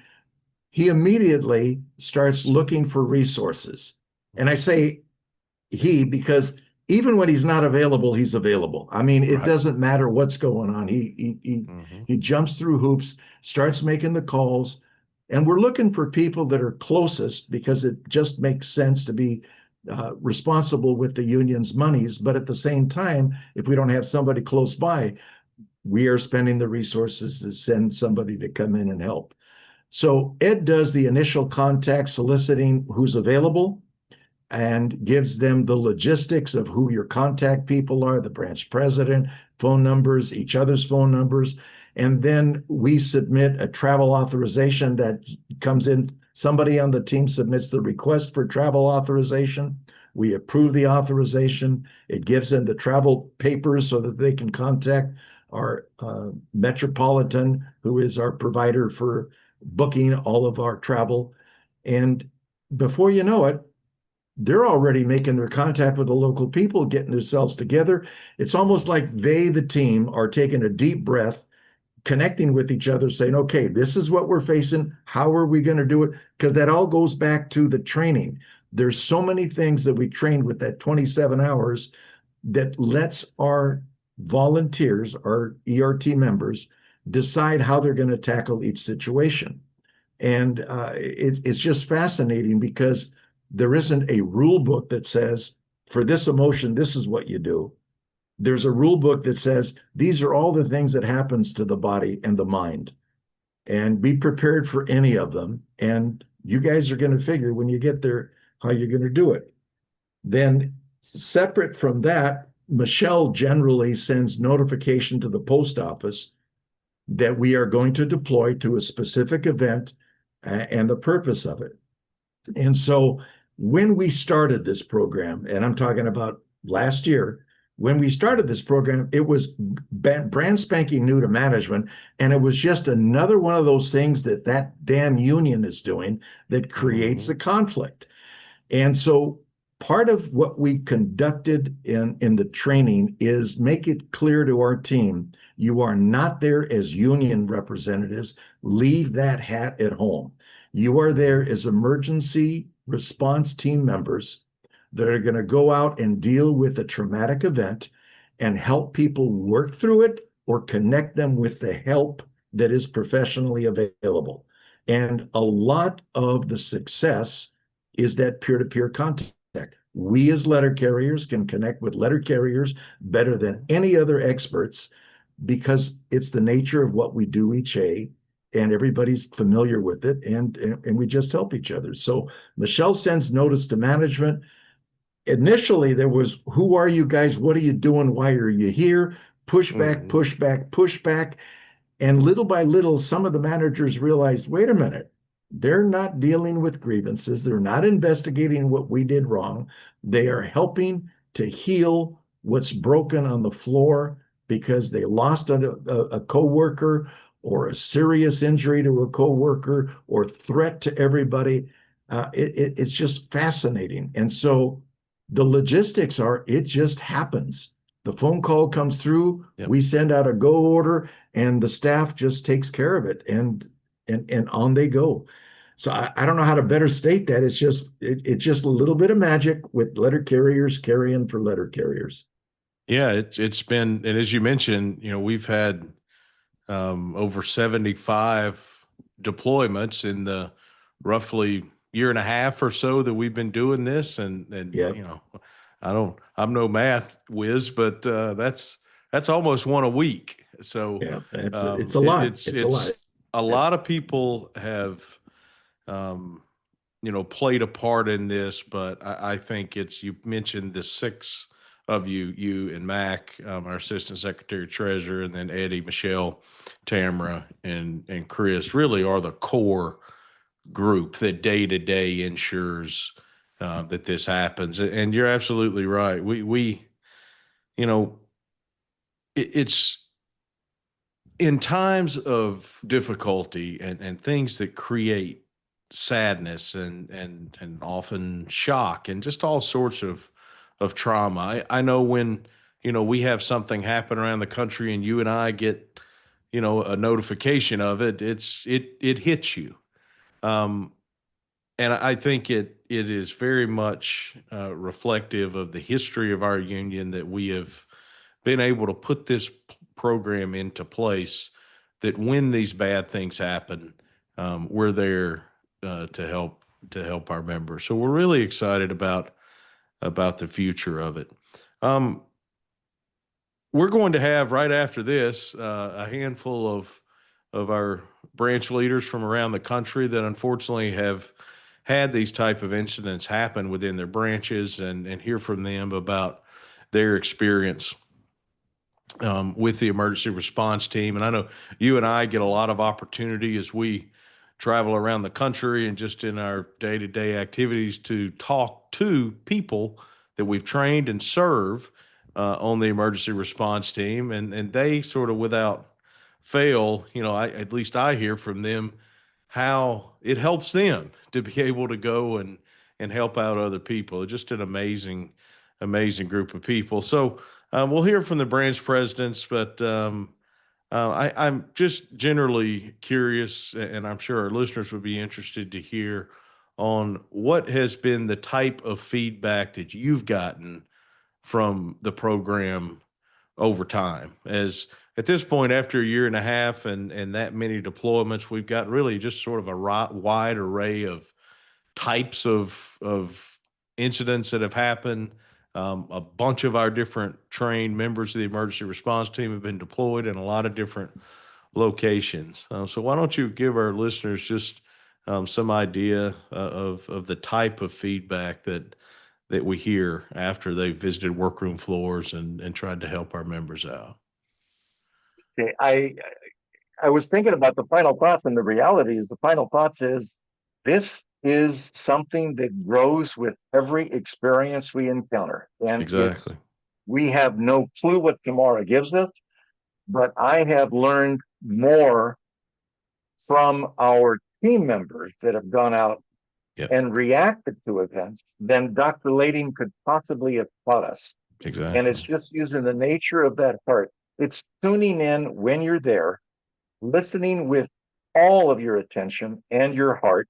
he immediately starts looking for resources. And I say he because even when he's not available, he's available. I mean, it doesn't matter what's going on. He jumps through hoops, starts making the calls, and we're looking for people that are closest because it just makes sense to be responsible with the union's monies. But at the same time, if we don't have somebody close by, we are spending the resources to send somebody to come in and help. So Ed does the initial contact, soliciting who's available, and gives them the logistics of who your contact people are, the branch president, phone numbers, each other's phone numbers. And then we submit a travel authorization that comes in. Somebody on the team submits the request for travel authorization. We approve the authorization. It gives them the travel papers so that they can contact our Metropolitan, who is our provider for booking all of our travel. And before you know it, they're already making their contact with the local people, getting themselves together. It's almost like they, the team, are taking a deep breath, connecting with each other, saying, okay, this is what we're facing. How are we going to do it? Because that all goes back to the training. There's so many things that we trained with that 27 hours that lets our volunteers, our ERT members, decide how they're going to tackle each situation. And it's just fascinating because there isn't a rule book that says, for this emotion, this is what you do. there's a rule book that says these are all the things that happens to the body and the mind, and be prepared for any of them. And you guys are going to figure when you get there how you're going to do it. Then separate from that, Michelle generally sends notification to the post office that we are going to deploy to a specific event and the purpose of it. And so when we started this program, and I'm talking about last year, when we started this program, it was brand spanking new to management. And it was just another one of those things that damn union is doing that creates the conflict. And so part of what we conducted in the training is make it clear to our team, you are not there as union representatives. Leave that hat at home. You are there as emergency response team members that are going to go out and deal with a traumatic event and help people work through it or connect them with the help that is professionally available. And a lot of the success is that peer-to-peer contact. We as letter carriers can connect with letter carriers better than any other experts because it's the nature of what we do each day, and everybody's familiar with it, and we just help each other. So Michelle sends notice to management. Initially, there was, who are you guys? What are you doing? Why are you here? Pushback, pushback, pushback. And little by little, some of the managers realized, wait a minute, they're not dealing with grievances. They're not investigating what we did wrong. They are helping to heal what's broken on the floor because they lost a coworker or a serious injury to a coworker or threat to everybody. It's just fascinating. And so the logistics are, it just happens. The phone call comes through, we send out a go order, and the staff just takes care of it, and on they go. So I don't know how to better state that. It's just a little bit of magic with letter carriers carrying for letter carriers. Yeah, it's been, and as you mentioned, we've had over 75 deployments in the roughly year and a half or so that we've been doing this, and I'm no math whiz, but that's almost one a week. So yeah, it's a lot. It's a lot. A lot of people have played a part in this, but I think you mentioned the six of you and Mac, our assistant secretary treasurer, and then Eddie, Michelle, Tamara, and Chris really are the core group that day to day ensures that this happens. And you're absolutely right. It's in times of difficulty and things that create sadness and often shock and just all sorts of trauma. I know when, we have something happen around the country and you and I get, a notification of it, it hits you. And I think it is very much reflective of the history of our union that we have been able to put this program into place, that when these bad things happen, we're there to help our members. So we're really excited about the future of it. We're going to have right after this a handful of our branch leaders from around the country that unfortunately have had these type of incidents happen within their branches, and hear from them about their experience with the emergency response team. And I know you and I get a lot of opportunity as we travel around the country and just in our day-to-day activities to talk to people that we've trained and serve on the emergency response team. And they sort of without fail, at least I hear from them how it helps them to be able to go and help out other people. Just an amazing group of people. So we'll hear from the branch presidents, but I'm just generally curious, and I'm sure our listeners would be interested to hear on what has been the type of feedback that you've gotten from the program over time. As at this point, after a year and a half and that many deployments, we've got really just sort of a wide array of types of incidents that have happened, A bunch of our different trained members of the emergency response team have been deployed in a lot of different locations. So why don't you give our listeners just some idea of the type of feedback that we hear after they've visited workroom floors and tried to help our members out? Okay, I was thinking about the final thoughts, and the reality is the final thoughts is this is something that grows with every experience we encounter. And Exactly. we have no clue what tomorrow gives us, but I have learned more from our team members that have gone out Yep. and reacted to events than Dr. Lading could possibly have taught us. Exactly. And it's just using the nature of that heart. It's tuning in when you're there, listening with all of your attention and your heart,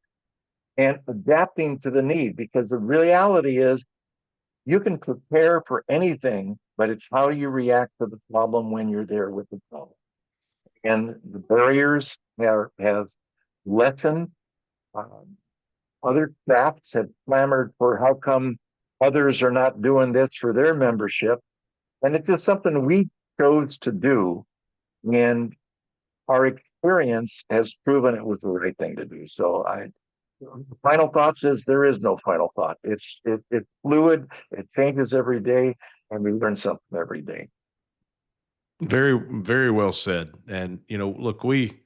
and adapting to the need. Because the reality is, you can prepare for anything, but it's how you react to the problem when you're there with the problem. And the barriers have lessened. Other crafts have clamored for how come others are not doing this for their membership. And it's just something we chose to do. And our experience has proven it was the right thing to do. So final thoughts is there is no final thought. It's fluid, it changes every day, and we learn something every day. Very, very well said. And, look, we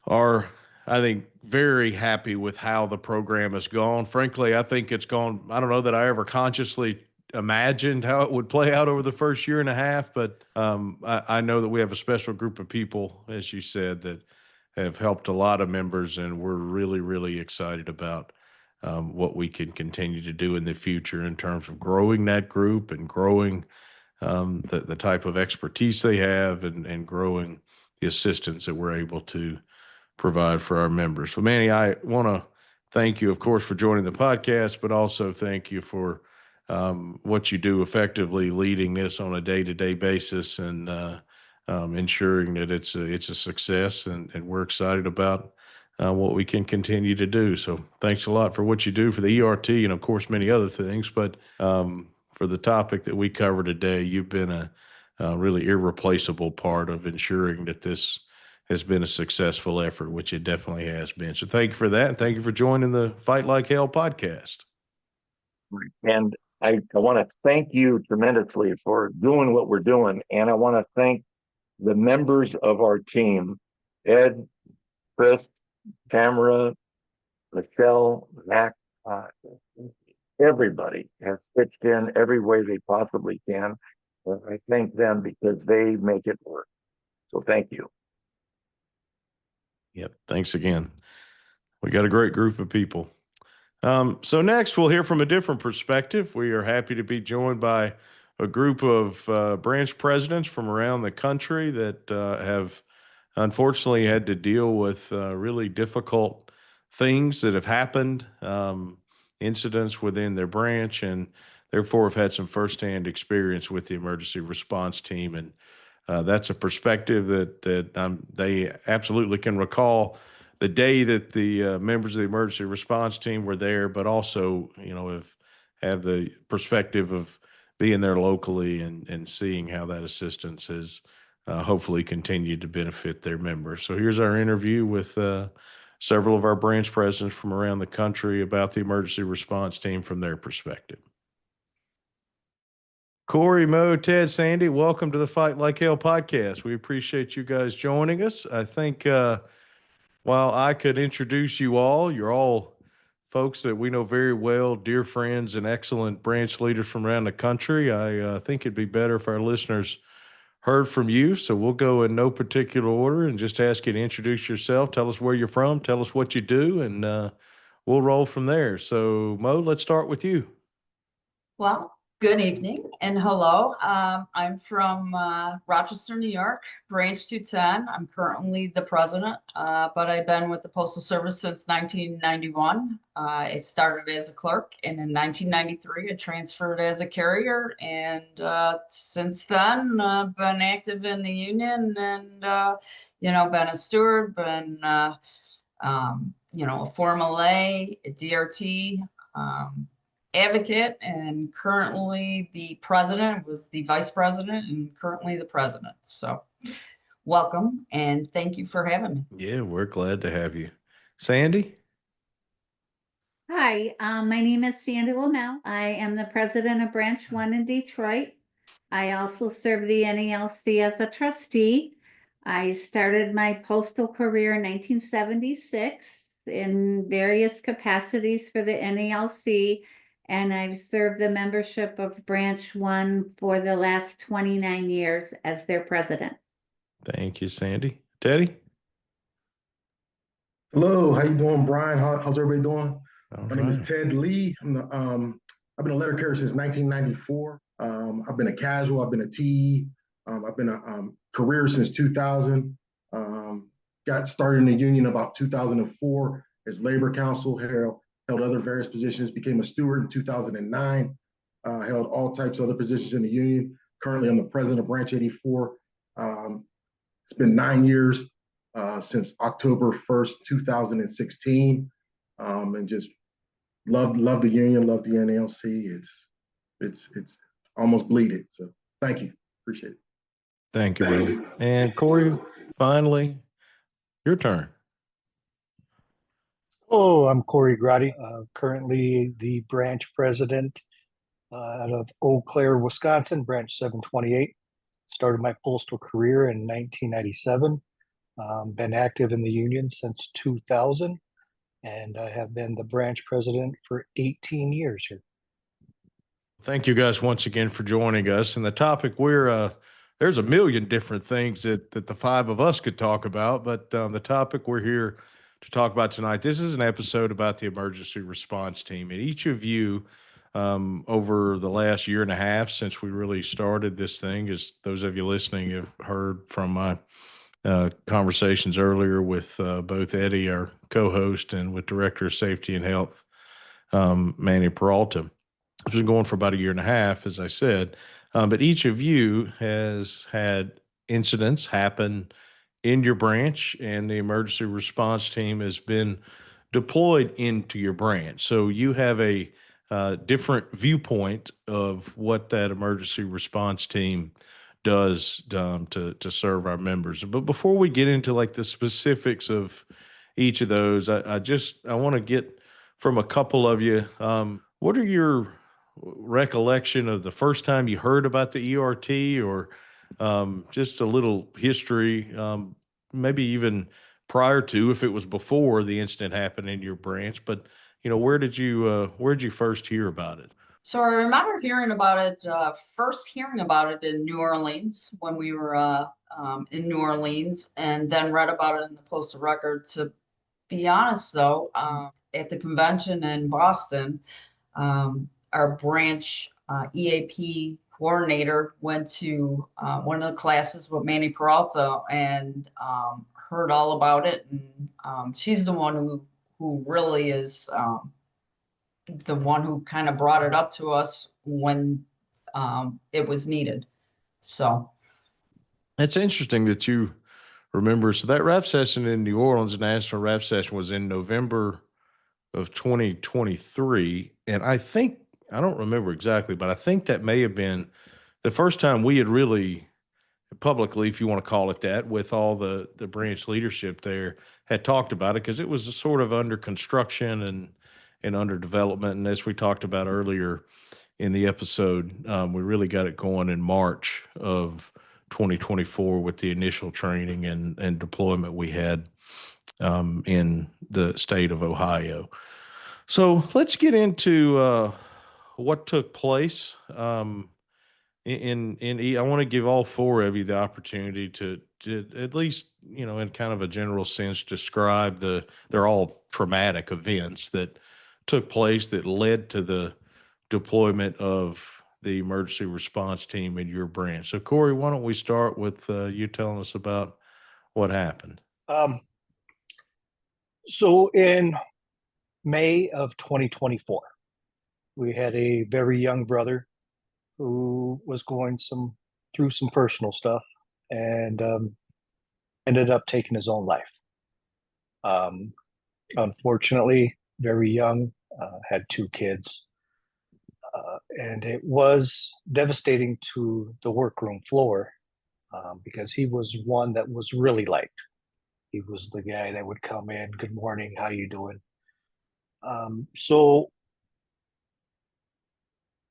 are, I think, very happy with how the program has gone. Frankly, I think it's gone. I don't know that I ever consciously imagined how it would play out over the first year and a half, but I know that we have a special group of people, as you said, that have helped a lot of members, and we're really, really excited about what we can continue to do in the future in terms of growing that group and growing the type of expertise they have and growing the assistance that we're able to provide for our members. So, Manny, I want to thank you, of course, for joining the podcast, but also thank you for what you do effectively leading this on a day-to-day basis and ensuring that it's a success. And we're excited about what we can continue to do. So thanks a lot for what you do for the ERT and, of course, many other things. But for the topic that we cover today, you've been a really irreplaceable part of ensuring that this has been a successful effort, which it definitely has been. So thank you for that. And thank you for joining the Fight Like Hell podcast. And I want to thank you tremendously for doing what we're doing. And I want to thank the members of our team, Ed, Chris, Tamara, Michelle, Mac, everybody has pitched in every way they possibly can. And I thank them because they make it work. So thank you. Yep. Thanks again. We got a great group of people. So next we'll hear from a different perspective. We are happy to be joined by a group of branch presidents from around the country that have unfortunately had to deal with really difficult things that have happened, incidents within their branch, and therefore have had some firsthand experience with the emergency response team. And that's a perspective that they absolutely can recall the day that the members of the emergency response team were there, but also, have the perspective of being there locally and seeing how that assistance has hopefully continued to benefit their members. So here's our interview with several of our branch presidents from around the country about the emergency response team from their perspective. Corey, Mo, Ted, Sandy, welcome to the Fight Like Hell podcast. We appreciate you guys joining us. I think while I could introduce you all, you're all folks that we know very well, dear friends and excellent branch leaders from around the country. I think it'd be better if our listeners heard from you. So we'll go in no particular order and just ask you to introduce yourself. Tell us where you're from. Tell us what you do, and we'll roll from there. So, Mo, let's start with you. Well, good evening and hello. I'm from Rochester, New York, branch 210. I'm currently the president, but I've been with the Postal Service since 1991. I started as a clerk, and in 1993, I transferred as a carrier. And since then, been active in the union and, been a steward, been, a formal A DRT, advocate and currently the president, was the vice president and currently the president. So welcome and thank you for having me. Yeah, we're glad to have you. Sandy? Hi, my name is Sandy Laemmel. I am the president of Branch 1 in Detroit. I also serve the NALC as a trustee. I started my postal career in 1976 in various capacities for the NALC, and I've served the membership of Branch 1 for the last 29 years as their president. Thank you, Sandy. Teddy? Hello, how you doing, Brian? How's everybody doing? All My name is right. Ted Lee. I've been a letter carrier since 1994. I've been a casual, I've been a TE, I've been a career since 2000. Got started in the union about 2004 as labor counsel, held other various positions, became a steward in 2009, held all types of other positions in the union. Currently, I'm the president of Branch 84. It's been 9 years since October 1st, 2016, and just love the union, love the NALC. It's almost bleeded. So thank you, appreciate it. Thank you, brother. And Corey, finally, your turn. Oh, I'm Corey Grotte, currently the branch president out of Eau Claire, Wisconsin, branch 728. Started my postal career in 1997. Been active in the union since 2000, and I have been the branch president for 18 years here. Thank you guys once again for joining us. And the topic there's a million different things that the five of us could talk about, but the topic we're here to talk about tonight, this is an episode about the emergency response team. And each of you, over the last year and a half since we really started this thing, as those of you listening have heard from my conversations earlier with both Eddie, our co-host, and with Director of Safety and Health, Manny Peralta. It's been going for about a year and a half, as I said, but each of you has had incidents happen in your branch, and the emergency response team has been deployed into your branch. So you have a different viewpoint of what that emergency response team does to serve our members. But before we get into like the specifics of each of those, I want to get from a couple of you, what are your recollection of the first time you heard about the ERT, or just a little history, maybe even prior to, if it was before the incident happened in your branch, but where did you first hear about it? So I remember hearing about it, first hearing about it in New Orleans when we were in New Orleans, and then read about it in the Postal Record. To be honest, though, at the convention in Boston, our branch EAP coordinator went to one of the classes with Manny Peralta and heard all about it. And she's the one who really is the one who kind of brought it up to us when it was needed. So It's interesting that you remember. So that rap session in New Orleans, the national rap session, was in November of 2023. And I don't remember exactly, but I think that may have been the first time we had really publicly, if you want to call it that, with all the branch leadership there, had talked about it, because it was sort of under construction and under development. And as we talked about earlier in the episode, we really got it going in March of 2024 with the initial training and deployment we had in the state of Ohio. So let's get into what took place. I want to give all four of you the opportunity to at least, in kind of a general sense, describe they're all traumatic events that took place that led to the deployment of the emergency response team in your branch. So Corey, why don't we start with you telling us about what happened? So in May of 2024, we had a very young brother who was going through some personal stuff and ended up taking his own life. Unfortunately, very young, had 2 kids. And it was devastating to the workroom floor because he was one that was really liked. He was the guy that would come in, good morning, how you doing? So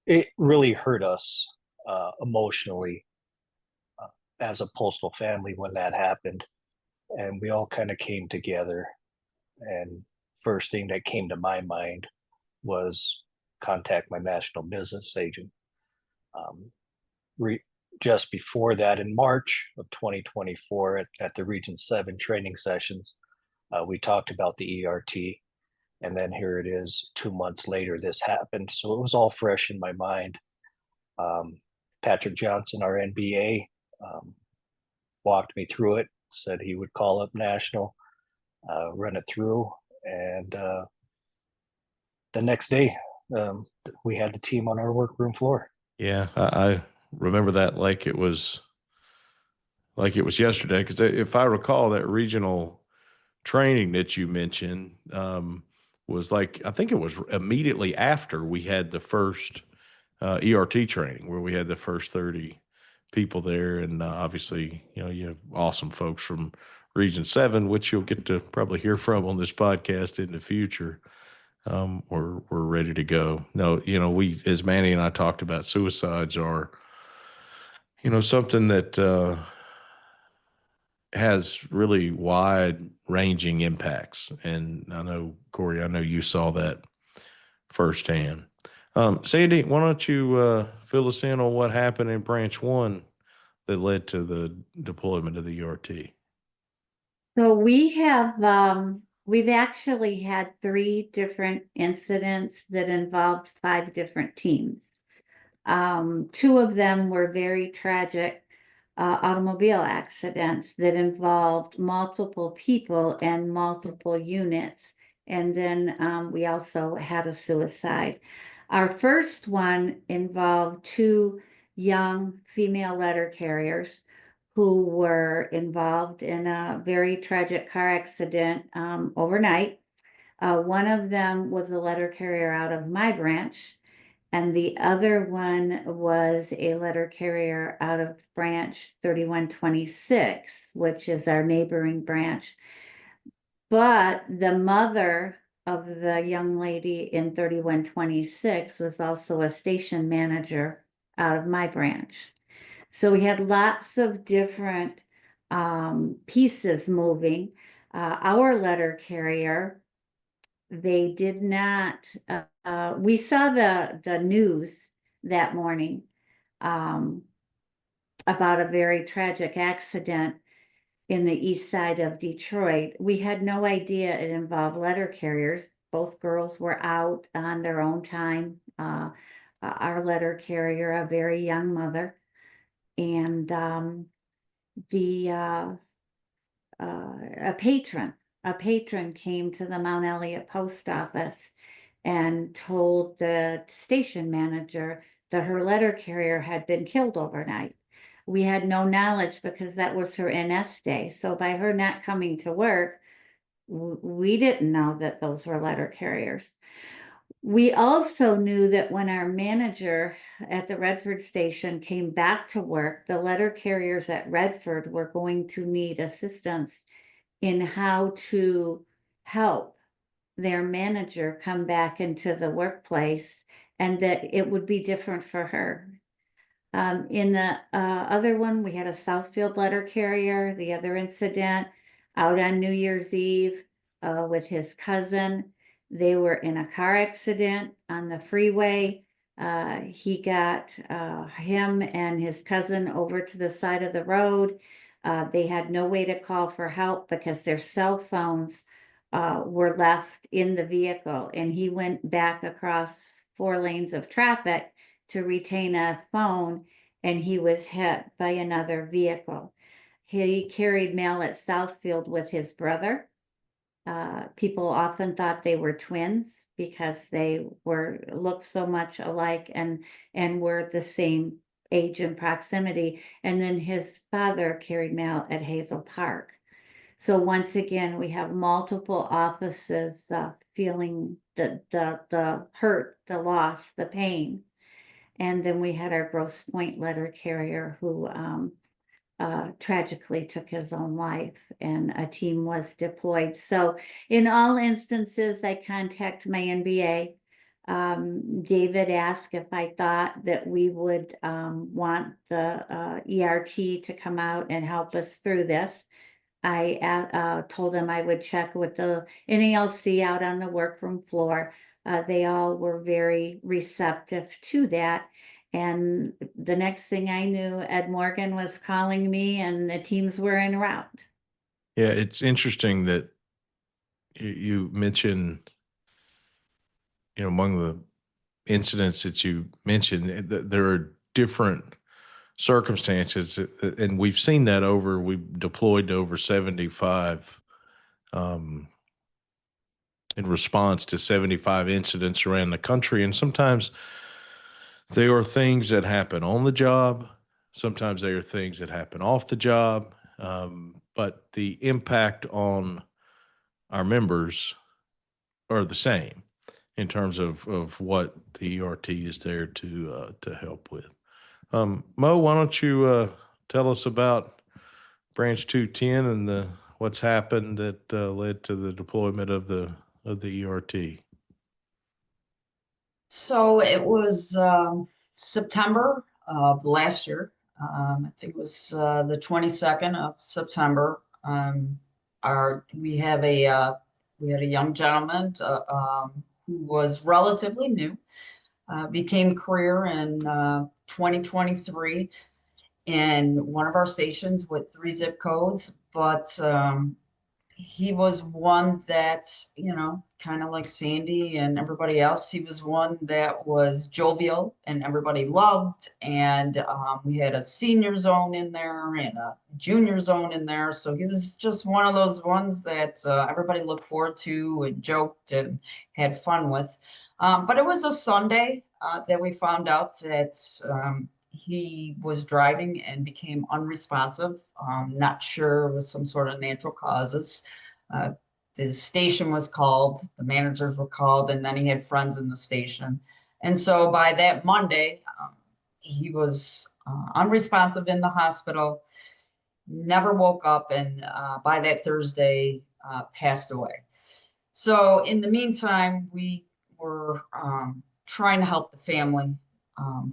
it really hurt us emotionally as a postal family when that happened. And we all kind of came together. And first thing that came to my mind was contact my national business agent. Just before that, in March of 2024, at the Region 7 training sessions, we talked about the ERT. And then here it is, 2 months later, this happened. So it was all fresh in my mind. Patrick Johnson, our NBA, walked me through it, said he would call up National, run it through. And the next day, we had the team on our workroom floor. Yeah, I remember that like it was yesterday, because if I recall, that regional training that you mentioned was like, I think it was immediately after we had the first ERT training, where we had the first 30 people there. And obviously, you have awesome folks from Region 7, which you'll get to probably hear from on this podcast in the future. We're ready to go. No, we, as Manny and I talked about, suicides are, something that has really wide ranging impacts. And I know, Corey, I know you saw that firsthand. Sandy, why don't you fill us in on what happened in Branch 1 that led to the deployment of the ERT? So we've actually had 3 different incidents that involved 5 different teams. 2 of them were very tragic automobile accidents that involved multiple people and multiple units. And then we also had a suicide. Our first one involved 2 young female letter carriers who were involved in a very tragic car accident overnight. One of them was a letter carrier out of my branch, and the other one was a letter carrier out of branch 3126, which is our neighboring branch. But the mother of the young lady in 3126 was also a station manager out of my branch. So we had lots of different pieces moving. Our letter carrier, they did not, we saw the news that morning about a very tragic accident in the east side of Detroit. We had no idea it involved letter carriers. Both girls were out on their own time. Our letter carrier, a very young mother, and a patron came to the Mount Elliott post office and told the station manager that her letter carrier had been killed overnight. We had no knowledge because that was her NS day. So by her not coming to work, we didn't know that those were letter carriers. We also knew that when our manager at the Redford station came back to work, the letter carriers at Redford were going to need assistance in how to help their manager come back into the workplace, and that it would be different for her. In the other one, we had a Southfield letter carrier, the other incident, out on New Year's Eve with his cousin. They were in a car accident on the freeway. He got him and his cousin over to the side of the road. They had no way to call for help because their cell phones were left in the vehicle, and he went back across 4 lanes of traffic to retain a phone, and he was hit by another vehicle. He carried mail at Southfield with his brother. People often thought they were twins because they looked so much alike and were the same age and proximity. And then his father carried mail at Hazel Park. So once again, we have multiple offices feeling the hurt, the loss, the pain. And then we had our Grosse Pointe letter carrier who tragically took his own life, and a team was deployed. So in all instances, I contact my NBA. David asked if I thought that we would want the ERT to come out and help us through this. I told him I would check with the NALC out on the workroom floor. They all were very receptive to that. And the next thing I knew, Ed Morgan was calling me and the teams were en route. Yeah, it's interesting that you mentioned, among the incidents that you mentioned, that there are different circumstances, and we've seen that we've deployed to over 75 in response to 75 incidents around the country. And sometimes there are things that happen on the job. Sometimes there are things that happen off the job. But the impact on our members are the same in terms of what the ERT is there to help with. Mo, why don't you tell us about Branch 210 and what's happened that led to the deployment of the ERT? So it was September of last year. I think it was the 22nd of September. We had a young gentleman who was relatively new, became career in 2023 in one of our stations with 3 zip codes, but he was one that, kind of like Sandy and everybody else, he was one that was jovial and everybody loved. And we had a senior zone in there and a junior zone in there. So he was just one of those ones that everybody looked forward to and joked and had fun with. But it was a Sunday that we found out that he was driving and became unresponsive. Not sure, with some sort of natural causes. The station was called, the managers were called, and then he had friends in the station. And so by that Monday, he was unresponsive in the hospital, never woke up, and by that Thursday, passed away. So in the meantime, we were trying to help the family.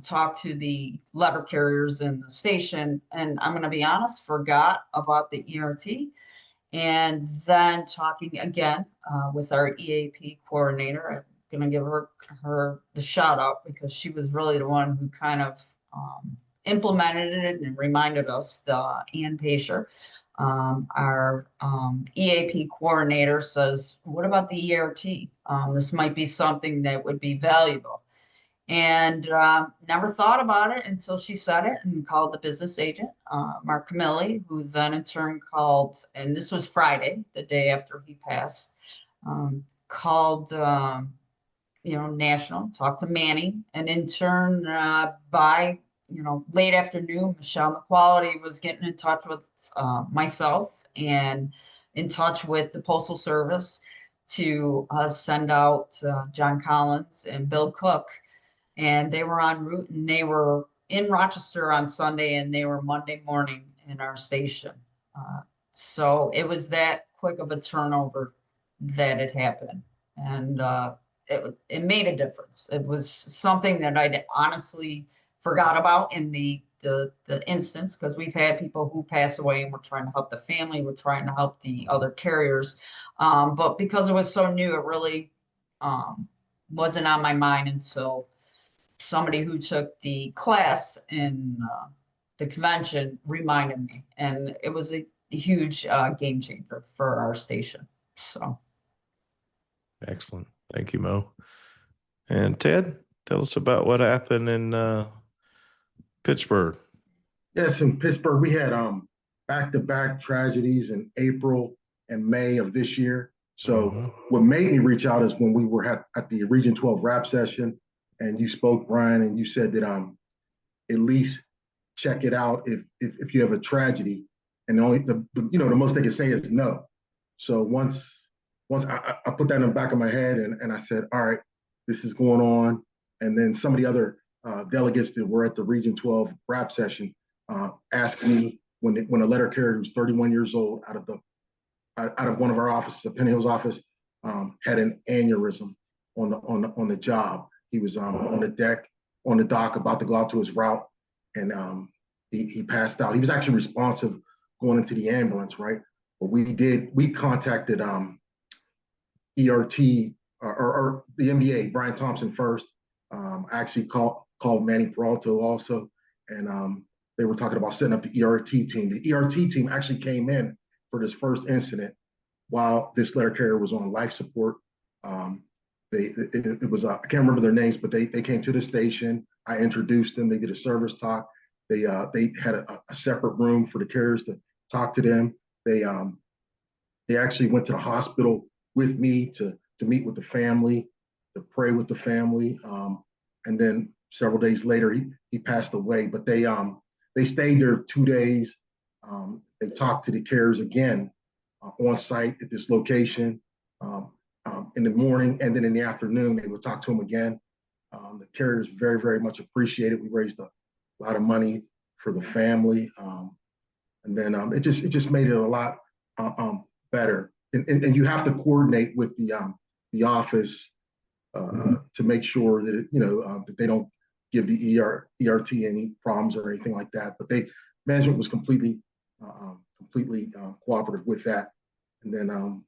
Talk to the letter carriers in the station, and I'm going to be honest, forgot about the ERT. And then talking again with our EAP coordinator, I'm going to give her the shout out because she was really the one who kind of implemented it and reminded us, Ann Pacer, our EAP coordinator, says, what about the ERT? This might be something that would be valuable. And never thought about it until she said it and called the business agent, Mark Camilli, who then in turn called, and this was Friday, the day after he passed, called, National, talked to Manny, and in turn, by, late afternoon, Michelle McQuality was getting in touch with myself and in touch with the Postal Service to send out John Collins and Bill Cook. And they were en route, and they were in Rochester on Sunday, and they were Monday morning in our station. So it was that quick of a turnover that it happened. And it made a difference. It was something that I'd honestly forgot about in the instance, because we've had people who pass away and we're trying to help the family, we're trying to help the other carriers. But because it was so new, it really wasn't on my mind until somebody who took the class in the convention reminded me, and it was a huge game changer for our station. So Excellent. Thank you, Mo. And Ted, tell us about what happened in Pittsburgh. Yes, in Pittsburgh, we had back-to-back tragedies in April and May of this year. So what made me reach out is when we were at the Region 12 rap session, and you spoke, Brian, and you said that at least check it out if you have a tragedy, and the most they can say is no. So once I put that in the back of my head, and I said, all right, this is going on, and then some of the other delegates that were at the Region 12 rap session asked me when a letter carrier who's 31 years old out of one of our offices, a Penn Hills office, had an aneurysm on the job. He was on the dock about to go out to his route, and he passed out. He was actually responsive going into the ambulance, right? But we contacted ERT or the MBA, Brian Thompson first. I actually called Manny Peralta also, and they were talking about setting up the ERT team. The ERT team actually came in for this first incident while this letter carrier was on life support. It was I can't remember their names, but they came to the station. I introduced them. They did a service talk. They had a separate room for the carriers to talk to them. They actually went to the hospital with me to meet with the family, to pray with the family, and then several days later he passed away. But they stayed there 2 days. They talked to the carriers again on site at this location in the morning, and then in the afternoon they would talk to them again. The carriers very, very much appreciated. We raised a lot of money for the family, and then it just made it a lot better. And you have to coordinate with the office to make sure that that they don't give the ERT any problems or anything like that. But management was completely cooperative with that. And then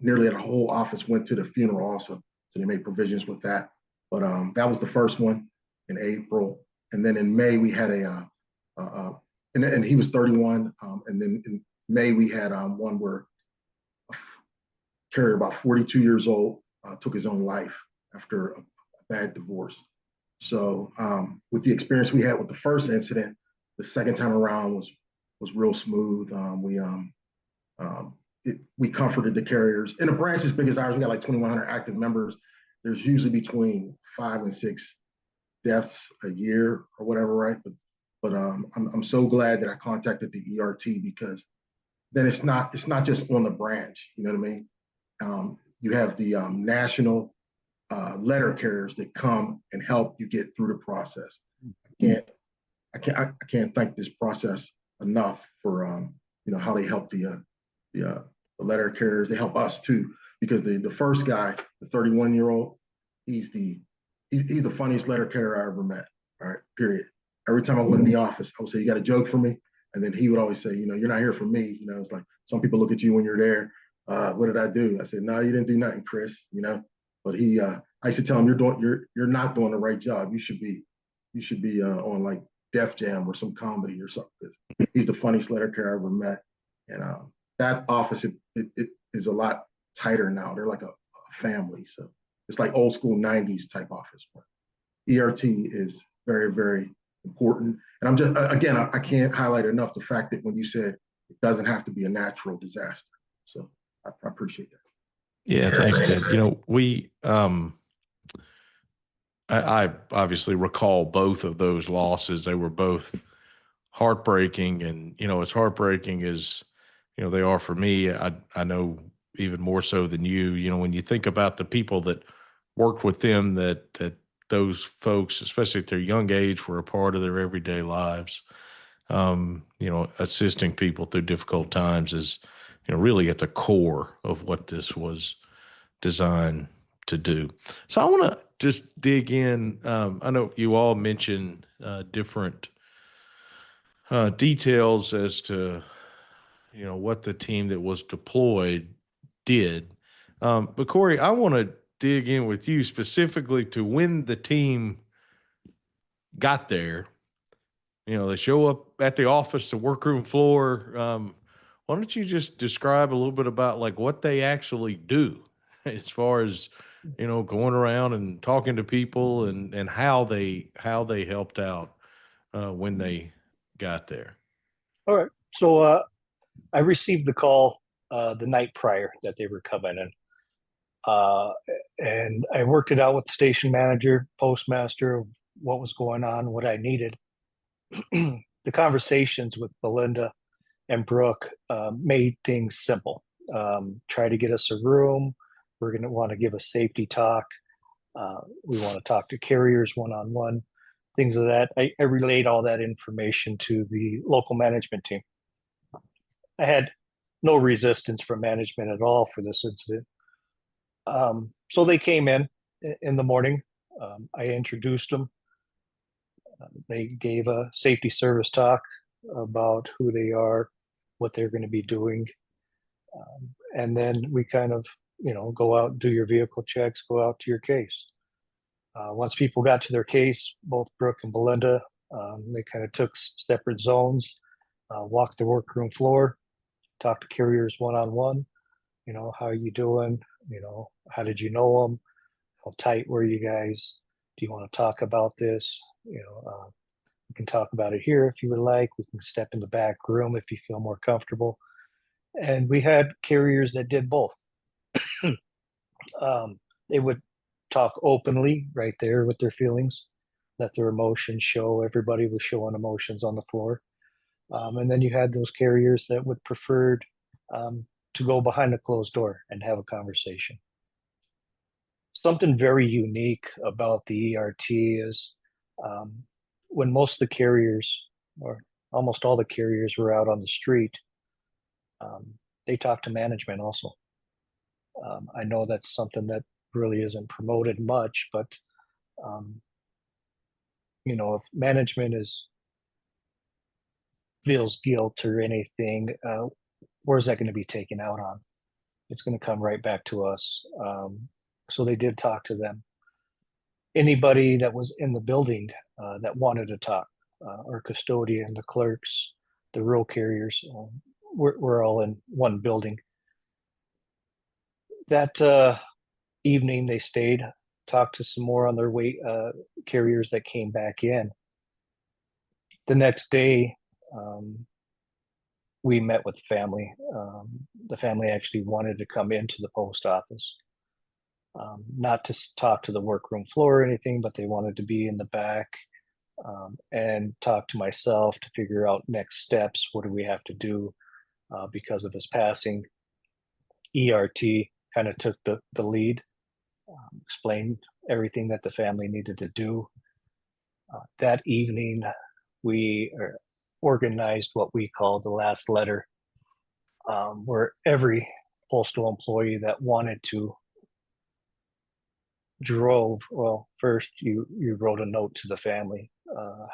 nearly the whole office went to the funeral also, so they made provisions with that. But that was the first one in April, and then in May we had and he was 31, and then in May we had one where a carrier about 42 years old took his own life after a bad divorce. So with the experience we had with the first incident, the second time around was real smooth. We comforted the carriers. In a branch as big as ours, we got like 2,100 active members. There's usually between 5 and 6 deaths a year or whatever, right? But I'm so glad that I contacted the ERT, because then it's not just on the branch. You know what I mean? You have the national letter carriers that come and help you get through the process. I can't thank this process enough for how they help the letter carriers. They help us too, because the first guy, the 31-year-old, he's the funniest letter carrier I ever met. All right, period. Every time I went in the office, I would say, "You got a joke for me?" And then he would always say, "You're not here for me." It's like some people look at you when you're there. What did I do? I said, "No, you didn't do nothing, Chris." But I used to tell him, "You're not doing the right job. You should be on like Def Jam or some comedy or something." He's the funniest letter carrier I ever met. And that office it is a lot tighter now. They're like a family. So it's like old school 90s type office. ERT is very, very important. And I'm just, again, I can't highlight enough the fact that when you said it doesn't have to be a natural disaster. So I appreciate that. Yeah, thanks, Ted. I obviously recall both of those losses. They were both heartbreaking, and as heartbreaking as they are for me, I know even more so than you. When you think about the people that worked with them, that those folks, especially at their young age, were a part of their everyday lives. Assisting people through difficult times is really at the core of what this was designed to do. So I want to just dig in. I know you all mentioned different details as to what the team that was deployed did. But Corey, I want to dig in with you specifically to when the team got there. They show up at the office, the workroom floor. Why don't you just describe a little bit about like what they actually do as far as going around and talking to people and how they helped out when they got there. All right. So I received the call the night prior that they were coming in. And I worked it out with the station manager, postmaster, what was going on, what I needed. The conversations with Belinda and Brooke made things simple. Try to get us a room. We're going to want to give a safety talk. We want to talk to carriers one-on-one, things of that. I relayed all that information to the local management team. I had no resistance from management at all for this incident. So they came in the morning. I introduced them. They gave a safety service talk about who they are, what they're going to be doing. And then we kind of, go out and do your vehicle checks, go out to your case. Once people got to their case, both Brooke and Belinda, they kind of took separate zones, walked the workroom floor, talked to carriers one-on-one. How are you doing? How did you know them? How tight were you guys? Do you want to talk about this? We can talk about it here if you would like. We can step in the back room if you feel more comfortable. And we had carriers that did both. They would talk openly right there with their feelings, let their emotions show. Everybody was showing emotions on the floor. And then you had those carriers that would prefer to go behind a closed door and have a conversation. Something very unique about the ERT is when most of the carriers, or almost all the carriers, were out on the street, they talked to management also. I know that's something that really isn't promoted much, but if management feels guilt or anything, where's that going to be taken out on? It's going to come right back to us. So they did talk to them. Anybody that was in the building that wanted to talk, our custodian, the clerks, the rural carriers, we're all in one building. That evening they stayed, talked to some more on their way carriers that came back in. The next day, we met with family. The family actually wanted to come into the post office, not to talk to the workroom floor or anything, but they wanted to be in the back and talk to myself to figure out next steps. What do we have to do because of his passing? ERT kind of took the lead, explained everything that the family needed to do. That evening, we organized what we call the last letter, where every postal employee that wanted to drove. Well, first you wrote a note to the family.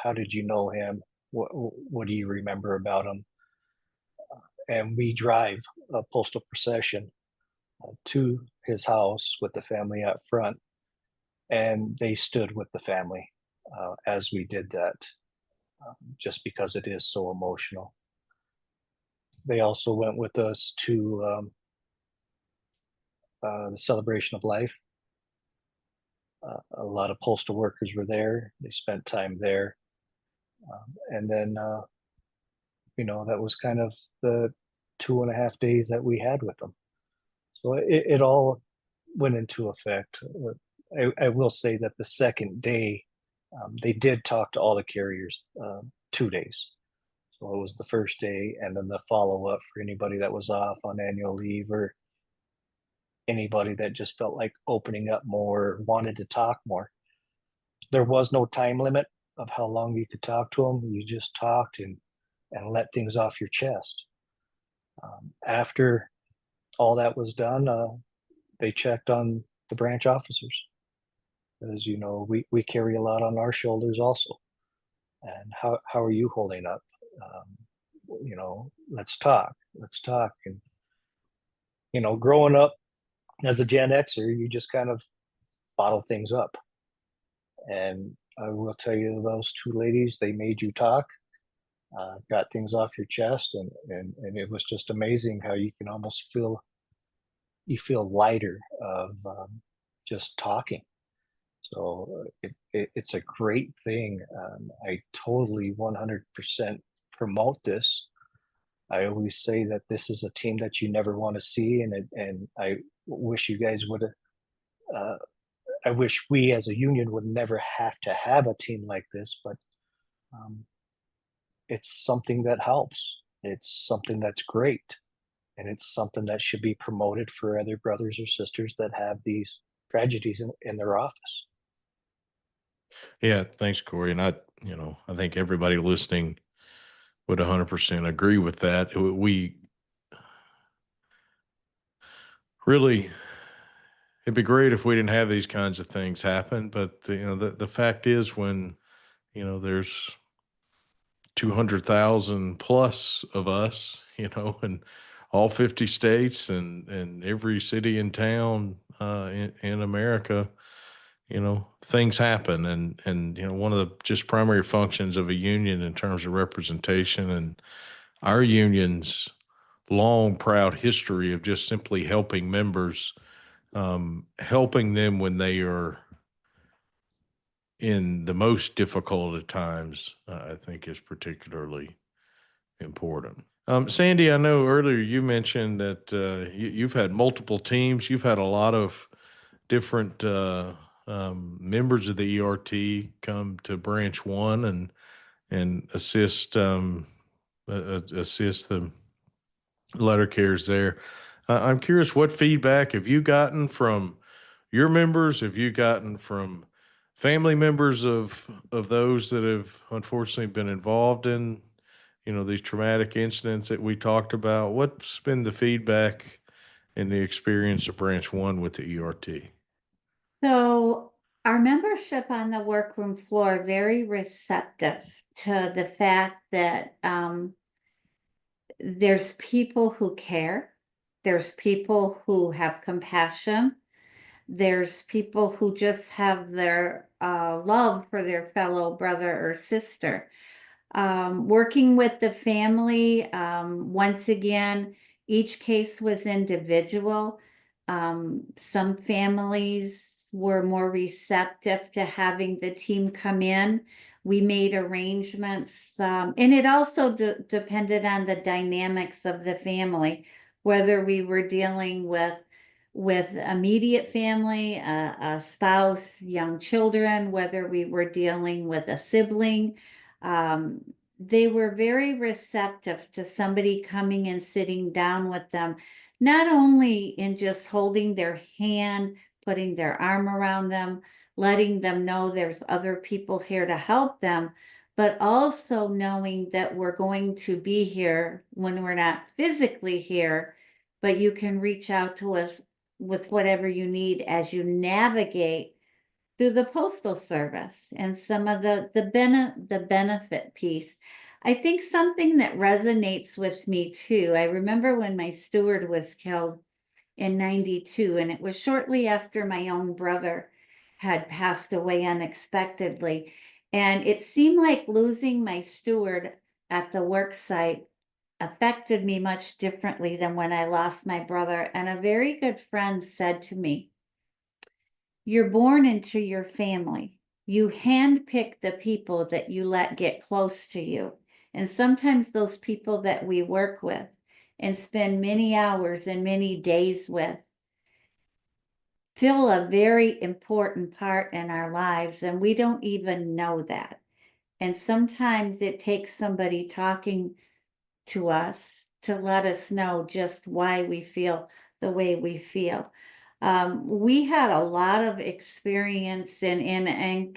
How did you know him? What do you remember about him? And we drive a postal procession to his house with the family out front, and they stood with the family as we did that, just because it is so emotional. They also went with us to the celebration of life. A lot of postal workers were there. They spent time there. And then, that was kind of the 2.5 days that we had with them. So it all went into effect. I will say that the second day, they did talk to all the carriers 2 days. So it was the first day, and then the follow-up for anybody that was off on annual leave or anybody that just felt like opening up more, wanted to talk more. There was no time limit of how long you could talk to them. You just talked and let things off your chest. After all that was done, they checked on the branch officers. As you know, we carry a lot on our shoulders also. And how are you holding up? Let's talk. And, growing up as a Gen Xer, you just kind of bottle things up. And I will tell you, those two ladies, they made you talk, got things off your chest. And it was just amazing how you can almost feel lighter of just talking. So it's a great thing. I totally 100% promote this. I always say that this is a team that you never want to see, and I wish you guys would have. I wish we as a union would never have to have a team like this, but it's something that helps. It's something that's great, and it's something that should be promoted for other brothers or sisters that have these tragedies in their office. Yeah, thanks, Corey. And I think everybody listening would 100% agree with that. We really, it'd be great if we didn't have these kinds of things happen. But the fact is, when there's 200,000 plus of us, in all 50 states and every city and town in America, things happen. And one of the just primary functions of a union in terms of representation, and our union's long, proud history of just simply helping members, helping them when they are in the most difficult of times, I think is particularly important. Sandy, I know earlier you mentioned that you've had multiple teams. You've had a lot of different members of the ERT come to Branch 1 and assist assist the letter carriers there. I'm curious, what feedback have you gotten from your members? Have you gotten from family members of those that have unfortunately been involved in these traumatic incidents that we talked about? What's been the feedback and the experience of Branch 1 with the ERT? So our membership on the workroom floor, very receptive to the fact that there's people who care, there's people who have compassion, there's people who just have their love for their fellow brother or sister. Working with the family, once again, each case was individual. Some families were more receptive to having the team come in. We made arrangements, and it also depended on the dynamics of the family, whether we were dealing with immediate family, a spouse, young children, whether we were dealing with a sibling. They were very receptive to somebody coming and sitting down with them, not only in just holding their hand, putting their arm around them, letting them know there's other people here to help them, but also knowing that we're going to be here when we're not physically here, but you can reach out to us with whatever you need as you navigate through the postal service and some of the benefit piece. I think something that resonates with me too, I remember when my steward was killed in 92, and it was shortly after my own brother had passed away unexpectedly. And it seemed like losing my steward at the work site affected me much differently than when I lost my brother. And a very good friend said to me, "You're born into your family. You handpick the people that you let get close to you. And sometimes those people that we work with and spend many hours and many days with fill a very important part in our lives, and we don't even know that. And sometimes it takes somebody talking to us to let us know just why we feel the way we feel." We had a lot of experience and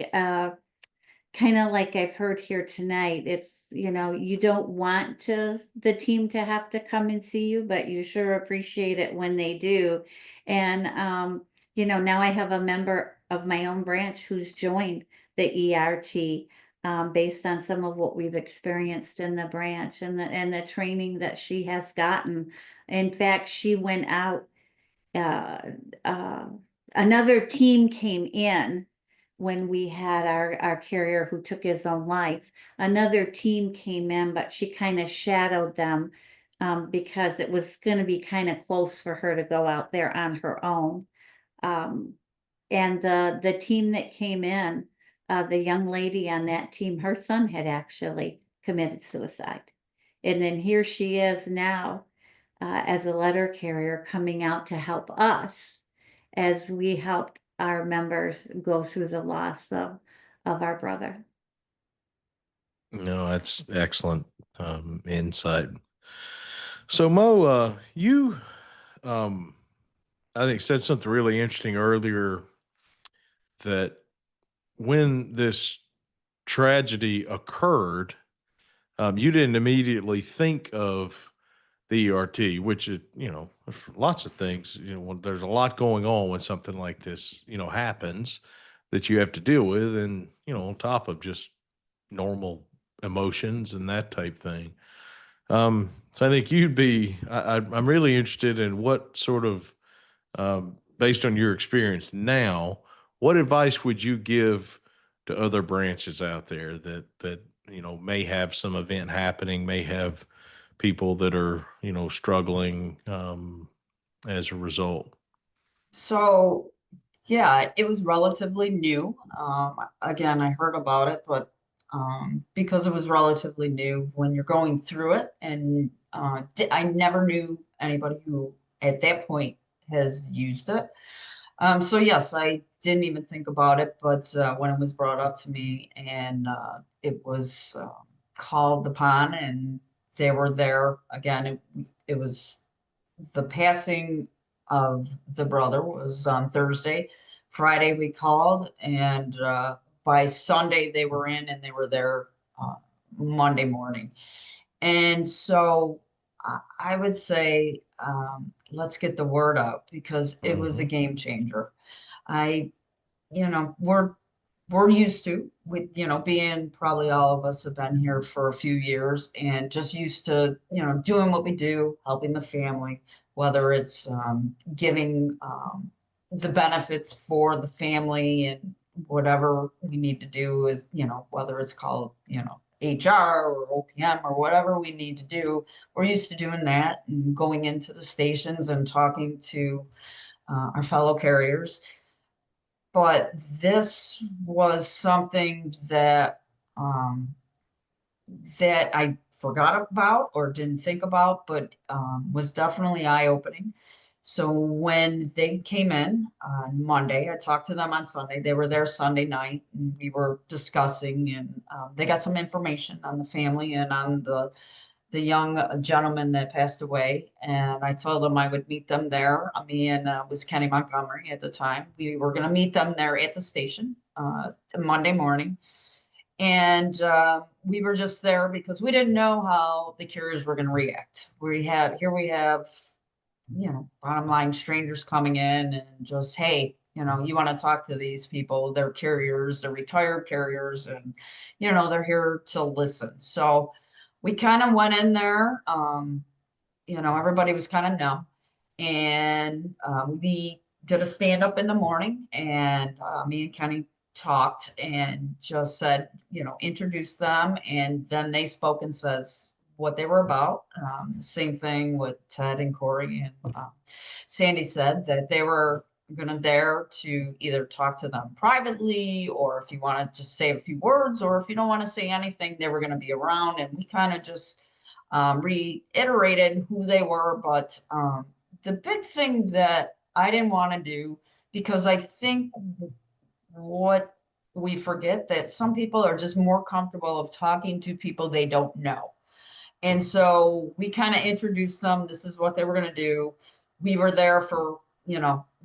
kind of like I've heard here tonight, it's, you don't want the team to have to come and see you, but you sure appreciate it when they do. And, now I have a member of my own branch who's joined the ERT, based on some of what we've experienced in the branch and the training that she has gotten. In fact, she went out, uh, uh, another team came in when we had our carrier who took his own life. Another team came in, but she kind of shadowed them, because it was going to be kind of close for her to go out there on her own. And the team that came in, the young lady on that team, her son had actually committed suicide. And then here she is now, as a letter carrier coming out to help us as we helped our members go through the loss of our brother. No, that's excellent insight. So Mo, you I think said something really interesting earlier, that when this tragedy occurred, you didn't immediately think of the ERT, which is, there's lots of things, when there's a lot going on when something like this, happens that you have to deal with. And, on top of just normal emotions and that type thing. So I think I'm really interested in what sort of, based on your experience now, what advice would you give to other branches out there that may have some event happening, may have people that are struggling as a result? So, yeah, it was relatively new. Again, I heard about it, but because it was relatively new, when you're going through it, and I never knew anybody who at that point has used it. So yes, I didn't even think about it, but when it was brought up to me and it was called upon, and they were there again, it was the passing of the brother was on Thursday. Friday we called, and by Sunday they were in, and they were there Monday morning. And so I would say let's get the word out, because it was a game changer. I, we're used to, with, being, probably all of us have been here for a few years and just used to, doing what we do, helping the family, whether it's giving the benefits for the family and whatever we need to do is, whether it's called, HR or OPM or whatever we need to do. We're used to doing that and going into the stations and talking to our fellow carriers. But this was something that that I forgot about or didn't think about, but was definitely eye-opening. So when they came in on Monday, I talked to them on Sunday. They were there Sunday night, and we were discussing, and they got some information on the family and on the young gentleman that passed away. And I told them I would meet them there. Me and was Kenny Montgomery at the time. We were going to meet them there at the station Monday morning. And we were just there because we didn't know how the carriers were going to react. We have, bottom line, strangers coming in and just, hey, you want to talk to these people, they're carriers, they're retired carriers, and, they're here to listen. So we kind of went in there, everybody was kind of numb. And we did a stand up in the morning, and me and Kenny talked and just said, introduced them. And then they spoke and says what they were about. Same thing with Ted and Corey, and Sandy said that they were there to either talk to them privately, or if you want to just say a few words, or if you don't want to say anything, they were going to be around. And we kind of just reiterated who they were. But the big thing that I didn't want to do, because I think what we forget, that some people are just more comfortable of talking to people they don't know. And so we kind of introduced them. This is what they were going to do. We were there for,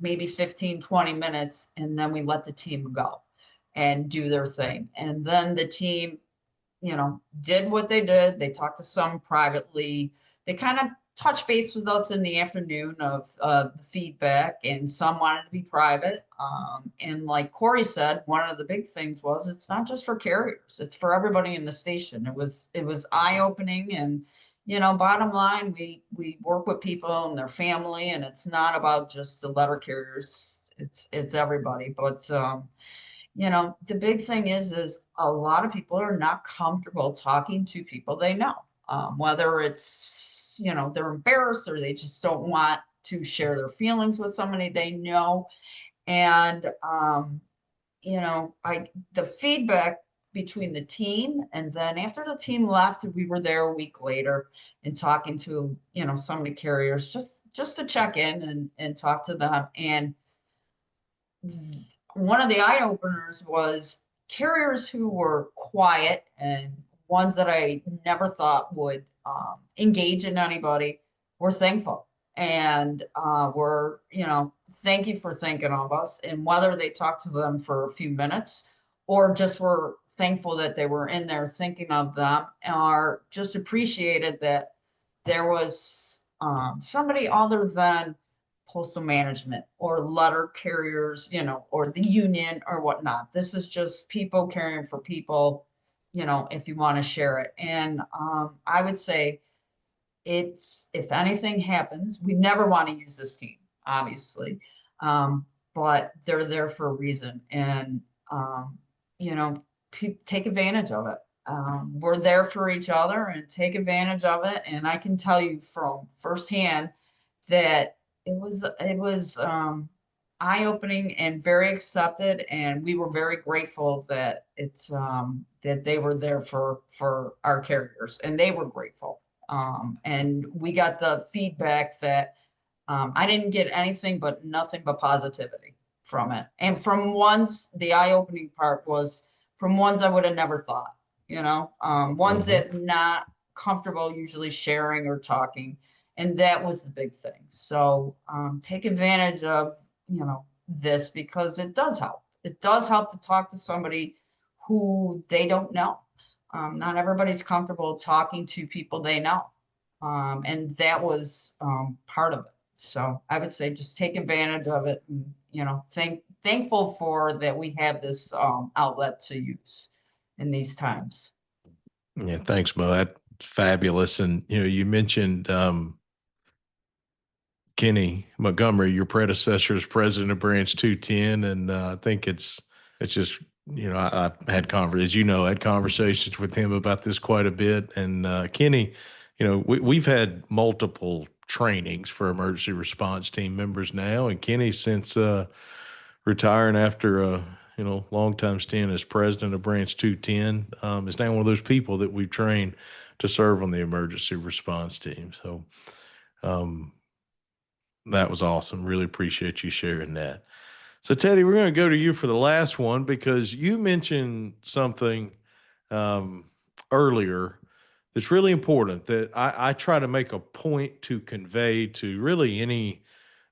maybe 15, 20 minutes, and then we let the team go and do their thing. And then the team, did what they did. They talked to some privately. They kind of touched base with us in the afternoon of the feedback, and some wanted to be private. And like Corey said, one of the big things was, it's not just for carriers, it's for everybody in the station. It was eye-opening. And bottom line, we work with people and their family, and it's not about just the letter carriers, it's everybody. But the big thing is a lot of people are not comfortable talking to people they know, whether it's, they're embarrassed, or they just don't want to share their feelings with somebody they know. And, the feedback between the team, and then after the team left, we were there a week later and talking to, some of the carriers, just to check in and talk to them. And one of the eye openers was carriers who were quiet, and ones that I never thought would engage in anybody, were thankful, and were, thank you for thinking of us. And whether they talked to them for a few minutes or just were thankful that they were in there thinking of them, or just appreciated that there was somebody other than postal management or letter carriers, or the union or whatnot. This is just people caring for people, if you want to share it. And I would say if anything happens, we never want to use this team, obviously. But they're there for a reason. And, take advantage of it. We're there for each other, and take advantage of it. And I can tell you from firsthand that it was eye-opening and very accepted, and we were very grateful that that they were there for our carriers, and they were grateful. And we got the feedback that I didn't get nothing but positivity from it. And the eye-opening part was from ones I would have never thought, ones that not comfortable usually sharing or talking. And that was the big thing. So take advantage of, this, because it does help. It does help to talk to somebody who they don't know. Not everybody's comfortable talking to people they know. And that was part of it. So I would say just take advantage of it, and, thankful for that we have this outlet to use in these times. Yeah, thanks, Mo. That's fabulous. And, you mentioned Kenny Montgomery, your predecessor as president of Branch 210. And I think it's just, I had conversations with him about this quite a bit. And Kenny, we've had multiple trainings for emergency response team members now. And Kenny, since retiring after a long time stint as president of Branch 210, is now one of those people that we've trained to serve on the emergency response team. So that was awesome. Really appreciate you sharing that. So Teddy, we're going to go to you for the last one, because you mentioned something earlier that's really important that I try to make a point to convey to really any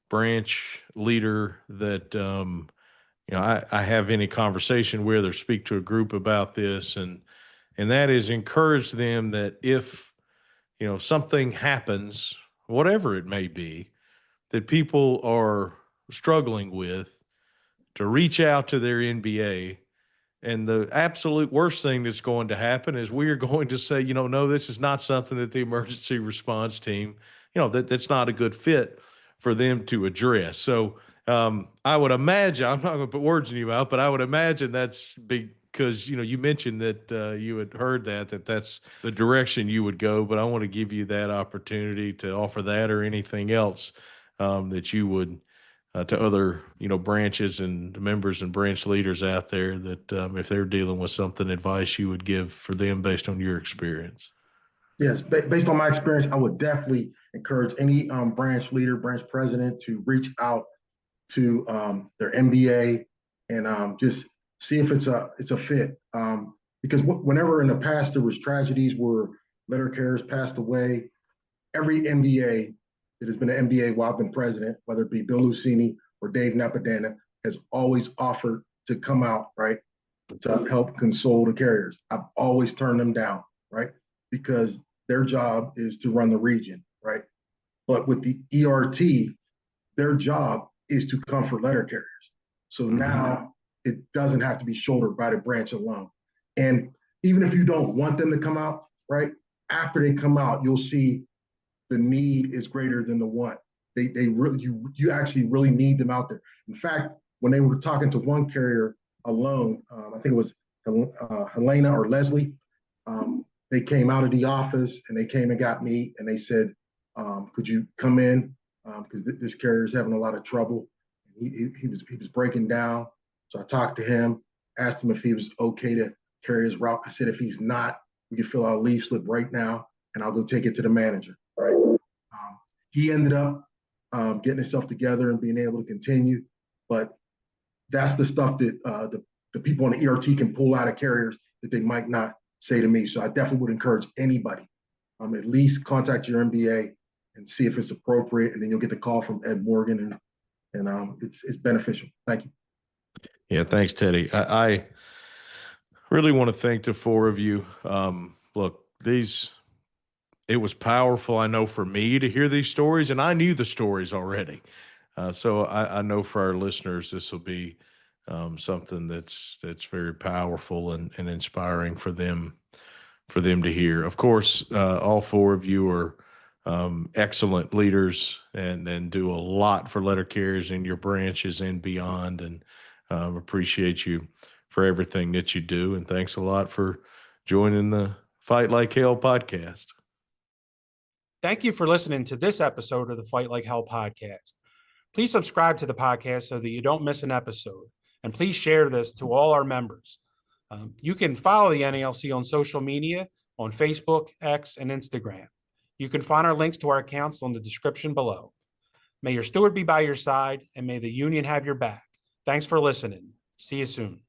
branch leader that I have any conversation with or speak to a group about this, and that is encourage them that if something happens, whatever it may be, that people are struggling with, to reach out to their NBA. And the absolute worst thing that's going to happen is we are going to say, no, this is not something that the emergency response team, that's not a good fit for them to address. So I would imagine, I'm not going to put words in your mouth, but I would imagine that's because, you mentioned that you had heard that's the direction you would go. But I want to give you that opportunity to offer that or anything else that you would to other, branches and members and branch leaders out there that if they're dealing with something, advice you would give for them based on your experience. Yes, based on my experience, I would definitely encourage any branch leader, branch president to reach out to their MBA and just see if it's a fit. Because whenever in the past there was tragedies where letter carriers passed away, every MBA that has been an MBA while I've been president, whether it be Bill Lucini or Dave Napadana, has always offered to come out, right, to help console the carriers. I've always turned them down, right, because their job is to run the region, right? But with the ERT, their job is to comfort letter carriers. So now it doesn't have to be shouldered by the branch alone. And even if you don't want them to come out, right, after they come out, you'll see the need is greater than the want. They really, you actually really need them out there. In fact, when they were talking to one carrier alone, I think it was Helena or Leslie, they came out of the office and they came and got me and they said, could you come in? Because this carrier is having a lot of trouble. He was breaking down. So I talked to him, asked him if he was okay to carry his route. I said, if he's not, we can fill out a leave slip right now and I'll go take it to the manager, right? He ended up getting himself together and being able to continue. But that's the stuff that the people on the ERT can pull out of carriers that they might not say to me. So I definitely would encourage anybody, at least contact your MBA and see if it's appropriate. And then you'll get the call from Ed Morgan and and it's beneficial. Thank you. Yeah, thanks, Teddy. I really want to thank the four of you. Look, it was powerful, I know, for me to hear these stories, and I knew the stories already. So I know for our listeners, this will be something that's very powerful and inspiring for them to hear. Of course, all four of you are excellent leaders and do a lot for letter carriers in your branches and beyond. And appreciate you for everything that you do. And thanks a lot for joining the Fight Like Hell podcast. Thank you for listening to this episode of the Fight Like Hell podcast. Please subscribe to the podcast so that you don't miss an episode. And please share this to all our members. You can follow the NALC on social media on Facebook, X, and Instagram. You can find our links to our accounts on the description below. May your steward be by your side, and may the union have your back. Thanks for listening. See you soon.